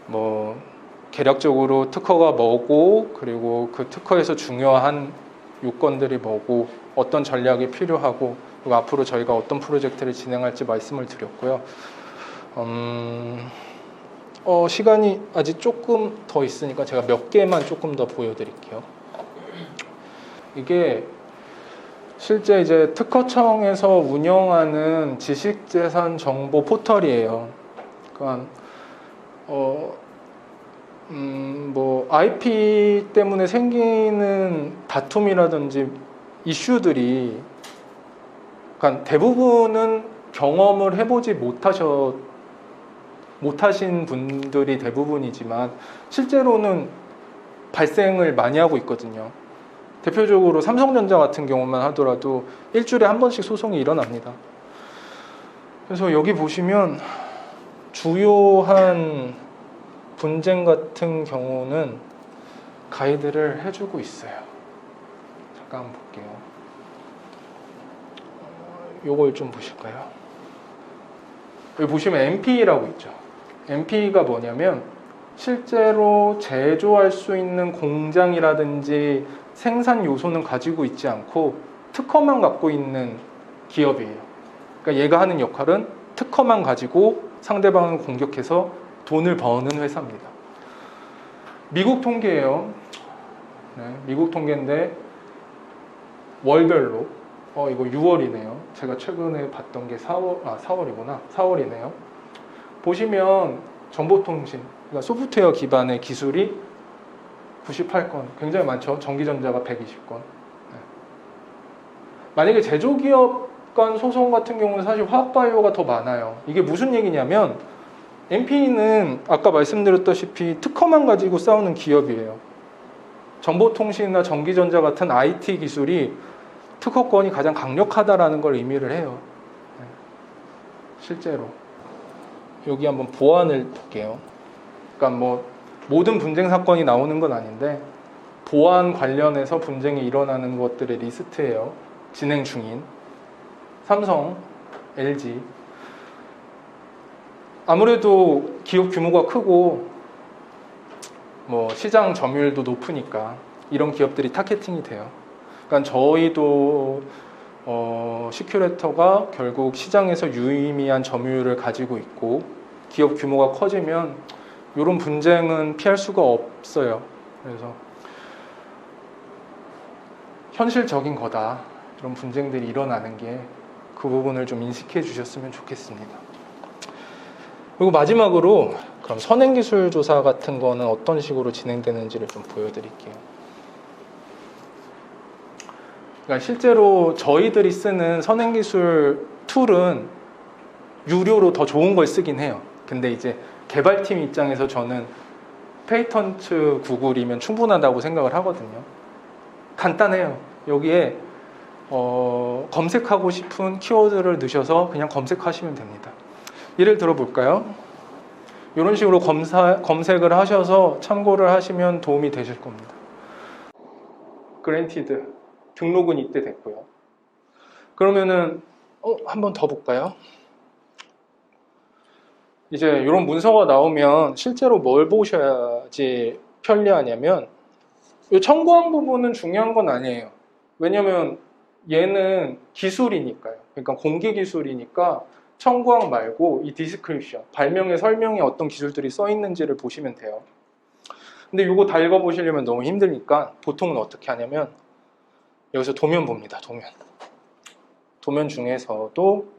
뭐 개략적으로 특허가 뭐고, 그리고 그 특허에서 중요한 요건들이 뭐고, 어떤 전략이 필요하고, 그리고 앞으로 저희가 어떤 프로젝트를 진행할지 말씀을 드렸고요. 시간이 아직 조금 더 있으니까 제가 몇 개만 조금 더 보여드릴게요. 이게 실제 이제 특허청에서 운영하는 지식재산 정보 포털이에요. 그러니까 뭐 IP 때문에 생기는 다툼이라든지 이슈들이, 그러니까 대부분은 경험을 해보지 못하신 분들이 대부분이지만 실제로는 발생을 많이 하고 있거든요. 대표적으로 삼성전자 같은 경우만 하더라도 일주일에 한 번씩 소송이 일어납니다. 그래서 여기 보시면 주요한 분쟁 같은 경우는 가이드를 해주고 있어요. 잠깐 한번 볼게요. 요걸 좀 보실까요? 여기 보시면 MP라고 있죠. MP가 뭐냐면 실제로 제조할 수 있는 공장이라든지 생산 요소는 가지고 있지 않고 특허만 갖고 있는 기업이에요. 그러니까 얘가 하는 역할은 특허만 가지고 상대방을 공격해서 돈을 버는 회사입니다. 미국 통계예요. 네, 미국 통계인데 월별로 이거 6월이네요. 제가 최근에 봤던 게 4월이구나. 4월이네요. 보시면 정보통신, 그러니까 소프트웨어 기반의 기술이 98건, 굉장히 많죠. 전기전자가 120건. 네. 만약에 제조기업 간 소송 같은 경우는 사실 화학바이오가 더 많아요. 이게 무슨 얘기냐면 MP는 아까 말씀드렸다시피 특허만 가지고 싸우는 기업이에요. 정보통신이나 전기전자 같은 IT 기술이 특허권이 가장 강력하다라는 걸 의미를 해요. 네. 실제로 여기 한번 보안을 볼게요. 그러니까 뭐 모든 분쟁 사건이 나오는 건 아닌데 보안 관련해서 분쟁이 일어나는 것들의 리스트예요. 진행 중인 삼성, LG. 아무래도 기업 규모가 크고 뭐 시장 점유율도 높으니까 이런 기업들이 타겟팅이 돼요. 그러니까 저희도 시큐레터가 결국 시장에서 유의미한 점유율을 가지고 있고 기업 규모가 커지면 이런 분쟁은 피할 수가 없어요. 그래서 현실적인 거다. 이런 분쟁들이 일어나는 게 그 부분을 좀 인식해 주셨으면 좋겠습니다. 그리고 마지막으로 그럼 선행기술 조사 같은 거는 어떤 식으로 진행되는지를 좀 보여드릴게요. 그러니까 실제로 저희들이 쓰는 선행기술 툴은 유료로 더 좋은 걸 쓰긴 해요. 근데 이제 개발팀 입장에서 저는 페이턴트 구글이면 충분하다고 생각을 하거든요. 간단해요. 여기에 검색하고 싶은 키워드를 넣으셔서 그냥 검색하시면 됩니다. 예를 들어 볼까요? 이런 식으로 검색을 하셔서 참고를 하시면 도움이 되실 겁니다. Granted. 등록은 이때 됐고요. 그러면은 한 번 더 볼까요? 이제 이런 문서가 나오면 실제로 뭘 보셔야지 편리하냐면 이 청구한 부분은 중요한 건 아니에요. 왜냐면 얘는 기술이니까요. 그러니까 공개 기술이니까 청구항 말고 이 디스크립션, 발명의 설명에 어떤 기술들이 써 있는지를 보시면 돼요. 근데 이거 다 읽어보시려면 너무 힘드니까 보통은 어떻게 하냐면 여기서 도면 봅니다. 도면 중에서도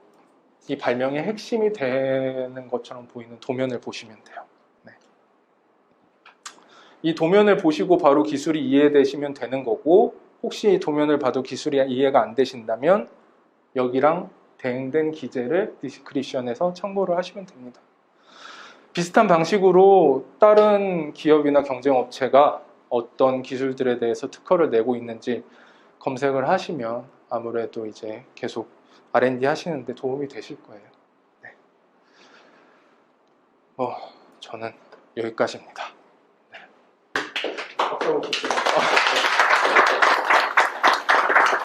이 발명의 핵심이 되는 것처럼 보이는 도면을 보시면 돼요. 네. 이 도면을 보시고 바로 기술이 이해되시면 되는 거고 혹시 이 도면을 봐도 기술이 이해가 안 되신다면 여기랑 대응된 기재를 디스크립션에서 참고를 하시면 됩니다. 비슷한 방식으로 다른 기업이나 경쟁업체가 어떤 기술들에 대해서 특허를 내고 있는지 검색을 하시면 아무래도 이제 계속 R&D 하시는데 도움이 되실 거예요. 네. 저는 여기까지입니다. 네. 박수 한번 주세요.